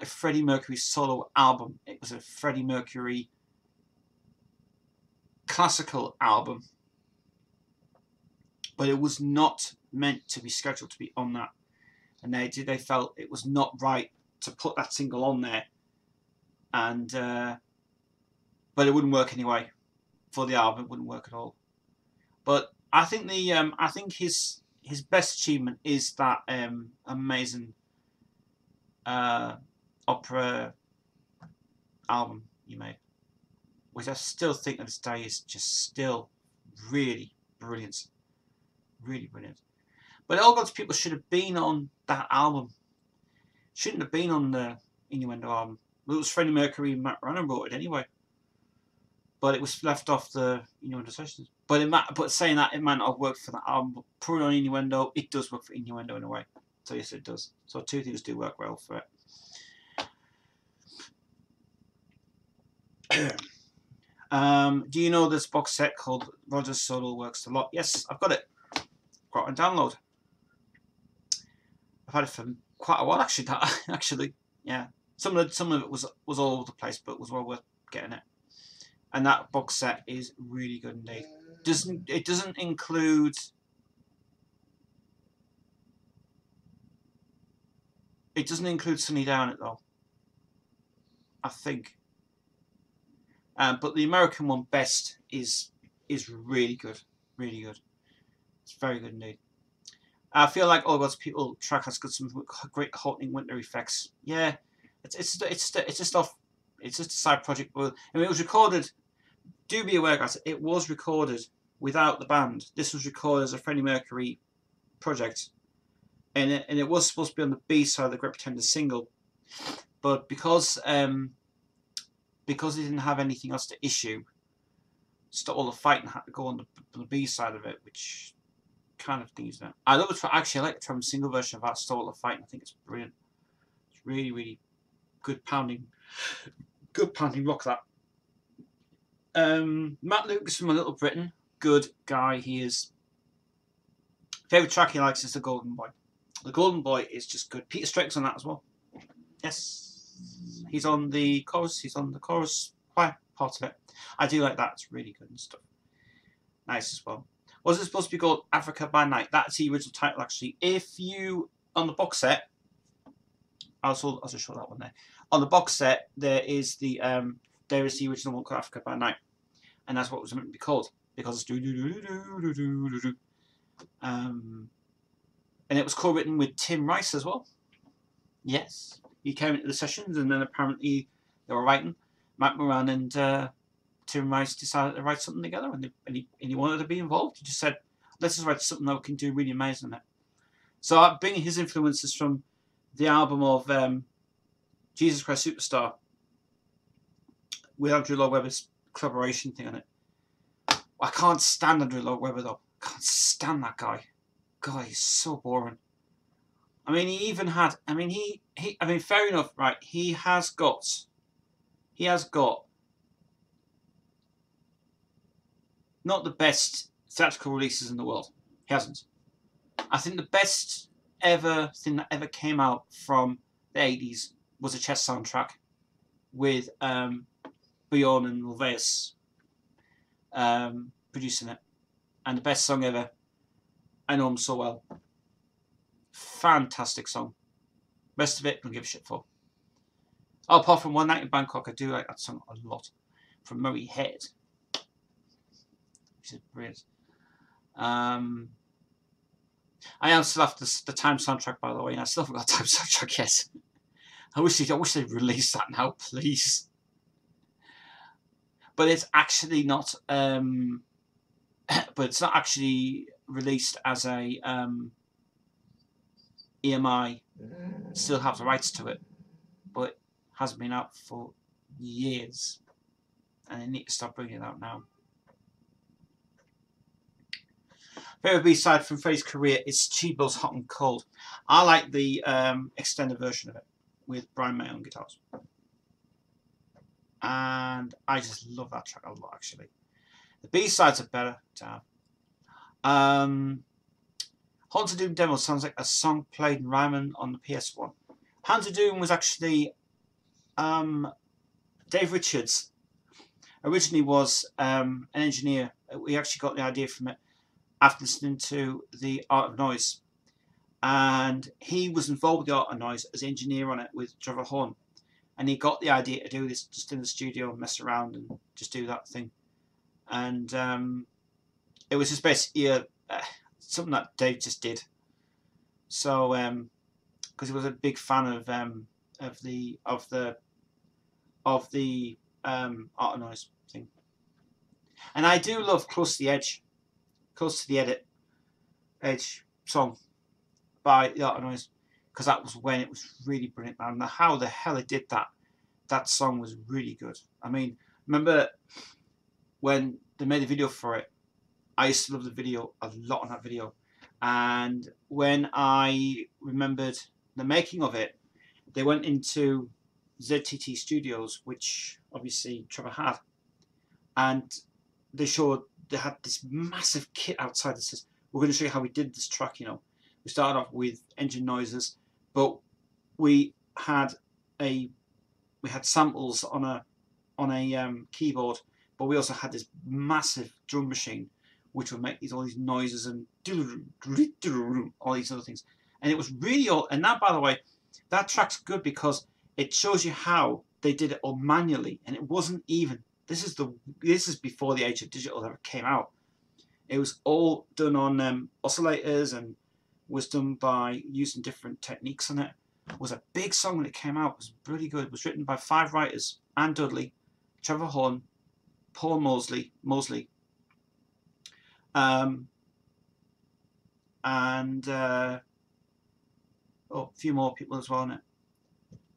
Freddie Mercury solo album. It was a Freddie Mercury classical album, but it was not meant to be scheduled to be on that, and they felt it was not right to put that single on there, and but it wouldn't work anyway for the album. It wouldn't work at all. But I think I think his best achievement is that amazing opera album he made, which I still think to this day is just still really brilliant. Really brilliant. But All God's People should have been on that album. Shouldn't have been on the Innuendo album. Well, it was Freddie Mercury and Matt Ryan wrote it anyway. But it was left off the Innuendo sessions. But saying that, it might not have worked for that album. But put it on Innuendo, it does work for Innuendo in a way. So yes, it does. So two things do work well for it. Do you know this box set called Roger's Solo Works a Lot? Yes, I've got it. Got it on download. I've had it for quite a while actually. Yeah. Some of it was all over the place, but it was well worth getting it. And that box set is really good indeed. It doesn't include Sunny Down it though, I think. But the American one, Best, is really good. Really good. It's very good indeed. I feel like All God's People track has got some great haunting winter effects. Yeah, it's just a side project. But I mean, it was recorded. Do be aware, guys. It was recorded without the band. This was recorded as a Freddie Mercury project, and it was supposed to be on the B side of the Great Pretender single, but because they didn't have anything else to issue, Stop All the Fighting had to go on the B side of it, which kind of things that I love it. Actually, I like the drum single version of that Stop All the Fighting. I think it's brilliant. It's really, really good pounding rock that. Matt Lucas from Little Britain, good guy he is. Favourite track he likes is The Golden Boy. The Golden Boy is just good. Peter Strake's on that as well. Yes, he's on the chorus. He's on the chorus part of it. I do like that. It's really good and stuff. Nice as well. Was it supposed to be called Africa by Night? That's the original title actually. If you on the box set, I'll just show that one there. On the box set, there is the original one called Africa by Night, and that's what it was meant to be called because it's and it was co-written with Tim Rice as well. Yes, he came into the sessions, and then apparently they were writing. Matt Moran and Tim Rice decided to write something together, and he wanted to be involved. He just said, "Let's just write something that we can do really amazing." So I'm bringing his influences from the album of Jesus Christ Superstar with Andrew Lloyd Webber's collaboration thing on it. I can't stand Andrew Lloyd Webber though. I can't stand that guy. God, he's so boring. I mean, he even had. I mean, I mean, fair enough, right? He has got not the best theatrical releases in the world. He hasn't. I think the best thing that ever came out from the 80s was a chess soundtrack with Bjorn and Ulvaeus producing it. And the best song ever, I Know Him So Well. Fantastic song. Rest of it, don't give a shit for. Oh, apart from One Night in Bangkok, I do like that song a lot. From Murray Head. Which is brilliant. I am still after the Time soundtrack, by the way, and I still haven't got a Time soundtrack yet. I wish they'd release that now, please. But it's actually not. But it's not actually released as a EMI. Still have the rights to it, but it hasn't been out for years, and they need to start bringing it out now. Favorite B-side from Freddie's career is Cheebill's Hot and Cold. I like the extended version of it with Brian May on guitars. And I just love that track a lot, actually. The B-sides are better to have. Haunted Doom Demo sounds like a song played in Ryman on the PS1. Haunted Doom was actually Dave Richards originally was an engineer. We actually got the idea from it after listening to The Art of Noise. And he was involved with The Art of Noise as engineer on it with Trevor Horn. And he got the idea to do this just in the studio and mess around and just do that thing. And it was just basically something that Dave just did. So, because he was a big fan of the Art of Noise thing. And I do love Close to the Edge song by The Art of Noise, because that was when it was really brilliant. And how the hell it did that song was really good. I mean, remember when they made a video for it? I used to love the video a lot on that video. And when I remembered the making of it, they went into ZTT Studios, which obviously Trevor had, and they had this massive kit outside that says, we're going to show you how we did this track. You know, we started off with engine noises, but we had samples on a keyboard, but we also had this massive drum machine which would make all these noises and all these other things. And it was really all. And that, by the way, that track's good because it shows you how they did it all manually, and it wasn't even. This is before the age of digital ever came out. It was all done on oscillators, and was done by using different techniques on it. It was a big song when it came out. It was really good. It was written by 5 writers: Anne Dudley, Trevor Horn, Paul Mosley, and a few more people as well in it,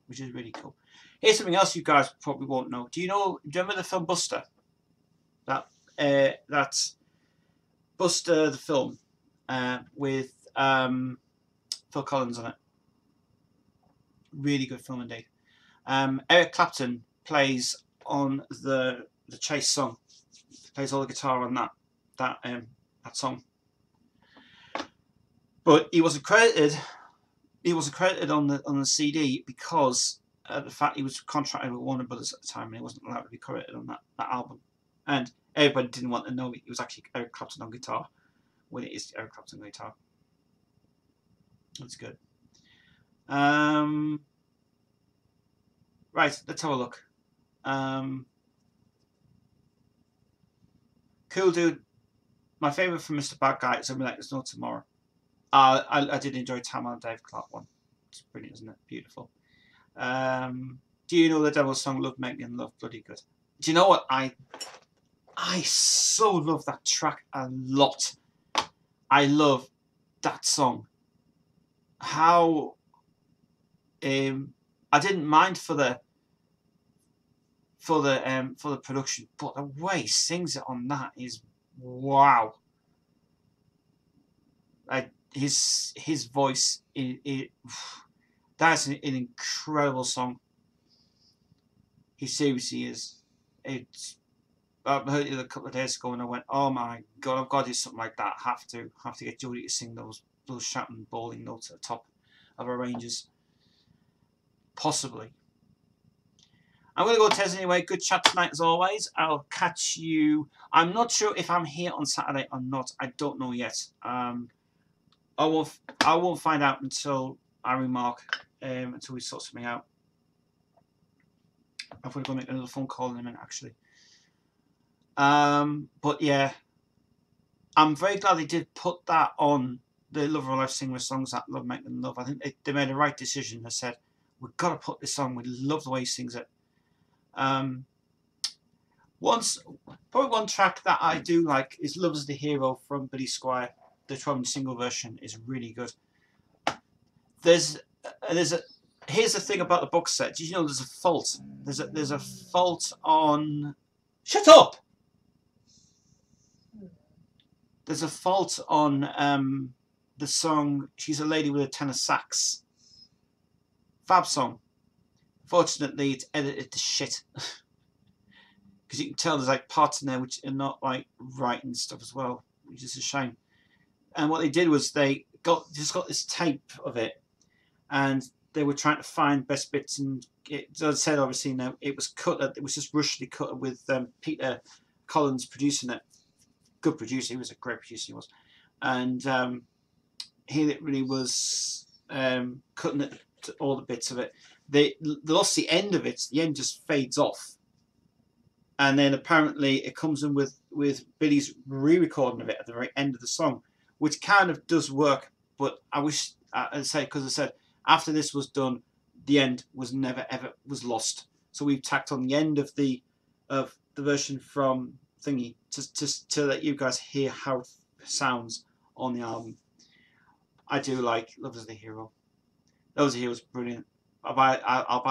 which is really cool. Here's something else you guys probably won't know. Do you remember the film Buster? That's Buster the film with Phil Collins on it. Really good film indeed. Eric Clapton plays on the Chase song. Plays all the guitar on that song. But he wasn't credited. He wasn't credited on the CD because of the fact he was contracted with Warner Brothers at the time, and he wasn't allowed to be credited on that album. And everybody didn't want to know it was actually Eric Clapton on guitar when it is Eric Clapton on guitar. That's good. Right, let's have a look. Cool Dude. My favourite from Mr. Bad Guy is Something Like There's No Tomorrow. I did enjoy Tam on Dave Clark one. It's brilliant, isn't it? Beautiful. Do you know the Devil's song Love Making Love? Bloody good. Do you know what? I so love that track a lot. I love that song. How I didn't mind for the production, but the way he sings it on that is wow. His voice, that's an incredible song. He seriously is. I heard it a couple of days ago and I went, oh my god, I've got to do something like that. Have to get Jodie to sing those shouting, bawling notes at the top of her ranges. Possibly. I'm going to go, Tez, anyway. Good chat tonight as always. I'll catch you. I'm not sure if I'm here on Saturday or not. I don't know yet. I won't find out until I remark, until we sort something out. I'm going to go make another phone call in a minute, actually. But yeah, I'm very glad they did put that on the Love of Life Singer Songs that Love Making Love. I think they made the right decision. They said, we've got to put this on. We love the way he sings it. Probably one track that I do like is Love's the Hero from Billy Squire. The 12-inch single version is really good. Here's the thing about the box set. Did you know there's a fault? There's a fault on. Shut up. There's a fault on the song She's a Lady with a Tenor Sax. Fab song. Fortunately, it's edited to shit. Because you can tell there's like parts in there which are not like right and stuff as well, which is a shame. And what they did was they just got this tape of it, and they were trying to find best bits, and as I said, obviously, now it was cut. It was just rushedly cut with Peter Collins producing it. Good producer. He was a great producer. He was, and he literally was cutting it to all the bits of it. They lost the end of it. The end just fades off, and then apparently it comes in with Billy's re-recording of it at the very end of the song, which kind of does work. But I wish I'd say, because I said, after this was done, the end was never ever was lost. So we've tacked on the end of the version from Thingy to let you guys hear how it sounds on the album. I do like Love Is the Hero. Love Is the Hero is brilliant. I'll buy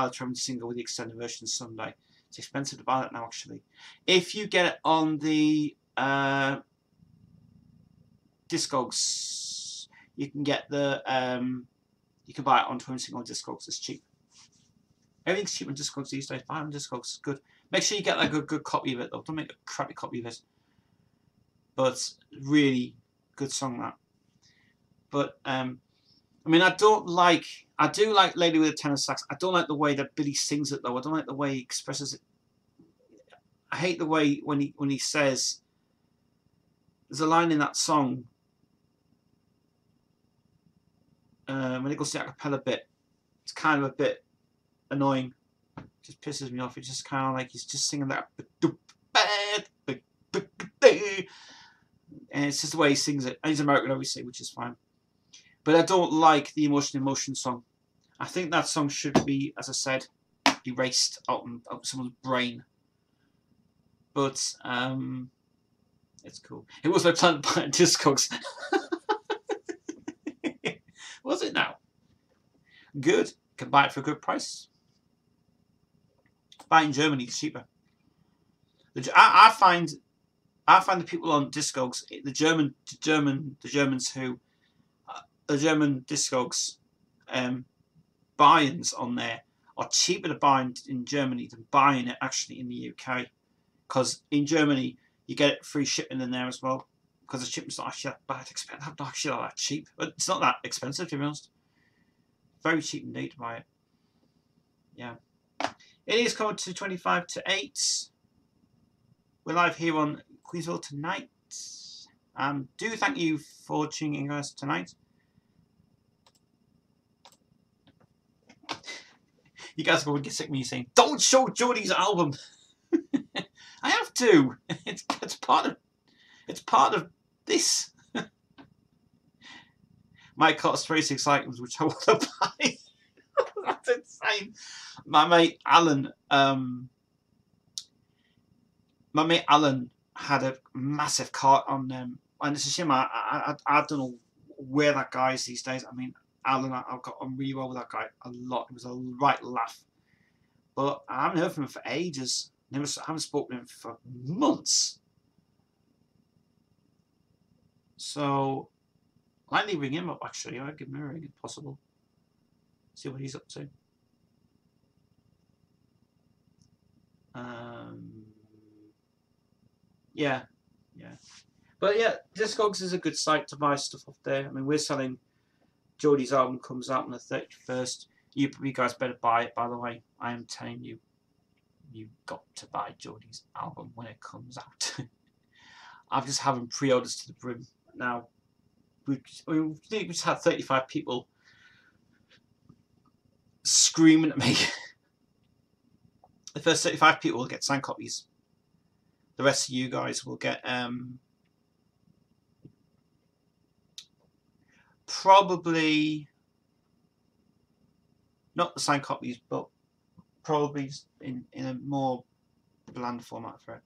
the Tremendous single with the extended version Sunday. It's expensive to buy that now, actually. If you get it on the Discogs, you can get the you can buy it on Tremendous single on Discogs. It's cheap. Everything's cheap on Discogs these days. Buy it on Discogs. It's good. Make sure you get like a good copy of it though. Don't make a crappy copy of it. But really good song that. But I mean, I do like Lady with a Tenor Sax. I don't like the way that Billy sings it though. I don't like the way he expresses it. I hate the way when he says, there's a line in that song when it goes to the a cappella bit. It's kind of a bit annoying. It just pisses me off. It's just kind of like he's just singing that, and it's just the way he sings it. And he's American, obviously, which is fine. But I don't like the Emotion song. I think that song should be, as I said, erased out of someone's brain. But it's cool. It was like Planet by Discogs. Was it now? Good. Can buy it for a good price. Buy it in Germany, it's cheaper. I find the people on Discogs, the German Discogs buy-ins on there are cheaper to buy in Germany than buying it actually in the UK. Because in Germany you get free shipping in there as well. Because the shipping's not actually that expensive, not actually that cheap. But it's not that expensive, to be honest. Very cheap indeed to buy it. Yeah. It is coming to 25 to 8. We're live here on Queensville tonight. Do thank you for tuning in, guys, tonight. You guys are going to get sick of me saying, "Don't show Jodie's album." I have to. It's part of this. My cost 36 items, which I want to buy. That's insane. My mate Alan had a massive cart on them, and it's a shame. I don't know where that guy is these days. I mean, Alan, I've got on really well with that guy a lot. It was a right laugh, but I haven't heard from him for ages. I haven't spoken to him for months. So I might ring him up actually. I'll give him a ring if possible. See what he's up to. Yeah. But yeah, Discogs is a good site to buy stuff off there. I mean, we're selling Jodie's album comes out on the 31st. You guys better buy it, by the way. I am telling you, you've got to buy Jodie's album when it comes out. I'm just having pre-orders to the brim now. We just had 35 people screaming at me. The first 35 people will get signed copies. The rest of you guys will get probably not the signed copies, but probably in a more bland format for it.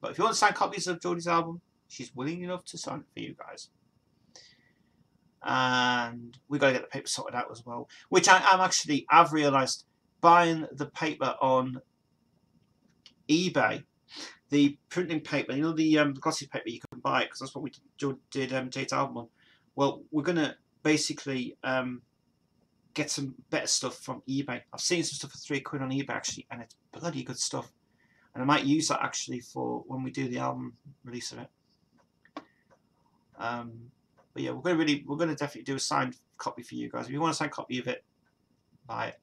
But if you want signed copies of Jodie's album, she's willing enough to sign it for you guys. And we got to get the paper sorted out as well, which I've realised buying the paper on eBay, the printing paper, you know, the glossy paper you can buy, because that's what we did Jade's album on. Well, we're going to basically get some better stuff from eBay. I've seen some stuff for £3 on eBay actually, and it's bloody good stuff. And I might use that actually for when we do the album release of it. But yeah, we're going to definitely do a signed copy for you guys. If you want a signed copy of it, buy it.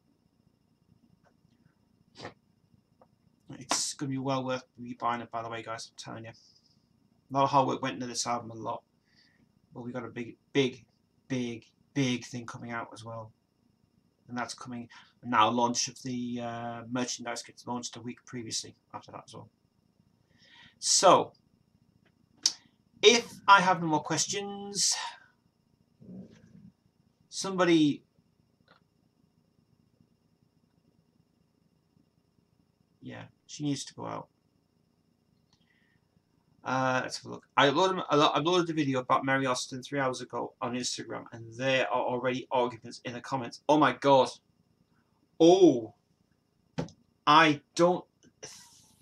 It's going to be well worth me buying it, by the way, guys. I'm telling you. A lot of hard work went into this album, a lot. But we got a big thing coming out as well. And that's coming now. Launch of the merchandise gets launched a week previously after that as well. So, if I have no more questions, somebody... Yeah, she needs to go out. Let's have a look. I uploaded the video about Mary Austin 3 hours ago on Instagram, and there are already arguments in the comments. Oh my god. Oh, I don't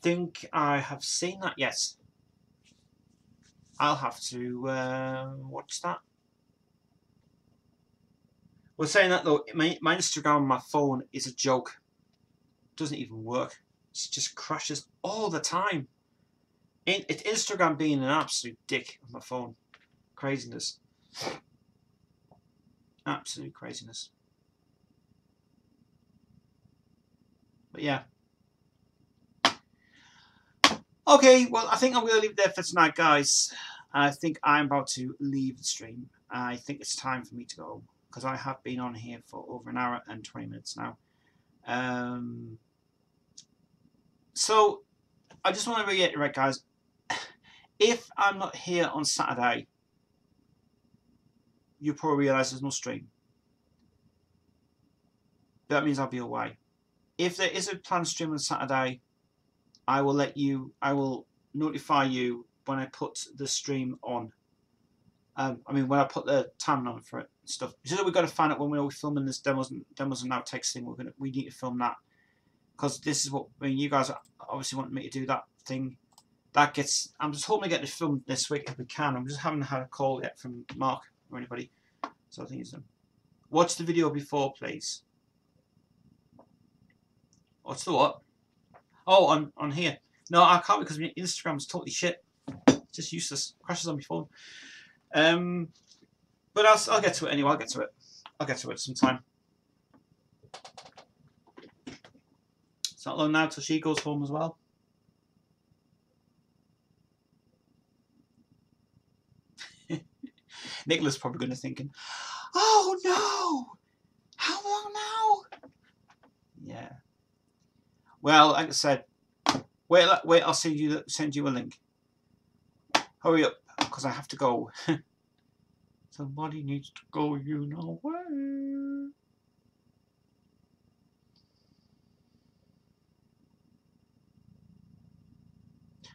think I have seen that yet. I'll have to watch that. We're saying that though, my Instagram on my phone is a joke. It doesn't even work. It just crashes all the time. It's Instagram being an absolute dick on my phone. Craziness. Absolute craziness. But yeah. Okay, well, I think I'm going to leave it there for tonight, guys. I think I'm about to leave the stream. I think it's time for me to go, because I have been on here for over an hour and 20 minutes now. So, I just want to reiterate, guys, if I'm not here on Saturday, you'll probably realise there's no stream. That means I'll be away. If there is a planned stream on Saturday, I will notify you when I put the stream on. I mean, when I put the time on for it and stuff. So we've got to find out when we're filming this demos and outtakes thing. We need to film that, because this is what, I mean, you guys obviously want me to do that thing. That gets. I'm just hoping to get this filmed this week if we can. I'm just haven't had a call yet from Mark or anybody, so I think it's done. Watch the video before, please. What's the what? Oh, on here. No, I can't, because my Instagram's totally shit. It's just useless. Crashes on my phone. But I'll get to it anyway. I'll get to it sometime. It's not long now till she goes home as well. Nicola's probably going to thinking, oh no, how long now? Yeah. Well, like I said, wait, I'll send you a link. Hurry up, because I have to go. Somebody needs to go, you know where.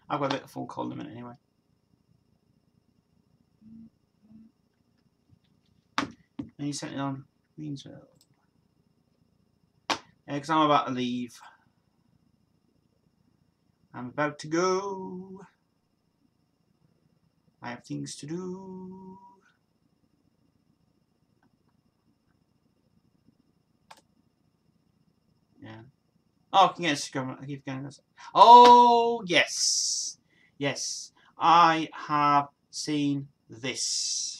I've got to make a phone call in a minute anyway. And you sent it on Queensville. Yeah, because I'm about to leave. I'm about to go. I have things to do. Yeah. Oh, I can get Instagram. I keep getting this. Oh, yes. Yes. I have seen this.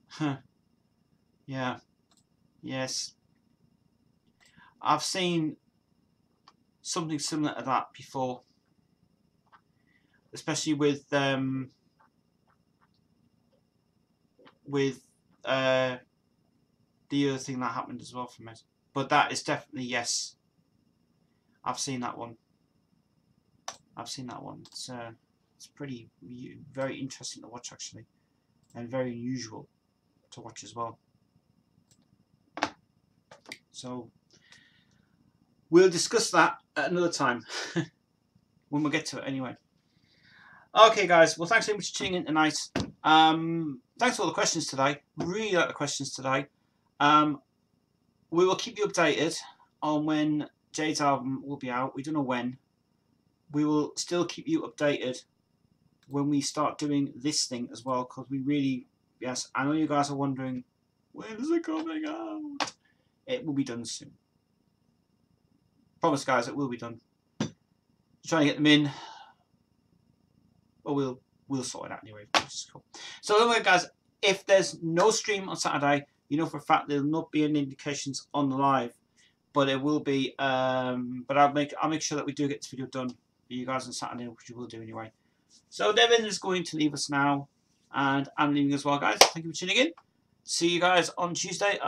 Huh. Yeah. Yes. I've seen something similar to that before. Especially with the other thing that happened as well from it. But that is definitely, yes. I've seen that one. It's pretty, very interesting to watch actually, and very unusual to watch as well. So we'll discuss that at another time when we get to it anyway. Okay, guys. Well, thanks very much for tuning in tonight. Thanks for all the questions today. Really like the questions today. We will keep you updated on when Jade's album will be out. We don't know when. We will still keep you updated when we start doing this thing as well, because we really, yes, I know you guys are wondering, when is it coming out? It will be done soon. Promise, guys, it will be done. Trying to get them in, but we'll we'll sort it out anyway, which is cool. So anyway, guys, if there's no stream on Saturday, you know for a fact there'll not be any indications on the live, but it will be. But I'll make sure that we do get this video done for you guys on Saturday, which we will do anyway. So Devin is going to leave us now, and I'm leaving as well, guys. Thank you for tuning in. See you guys on Tuesday.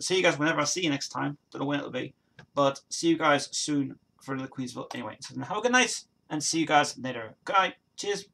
See you guys whenever I see you next time. Don't know when it'll be, but see you guys soon for another Queensville. Anyway, so have a good night, and see you guys later. Good night. Cheers.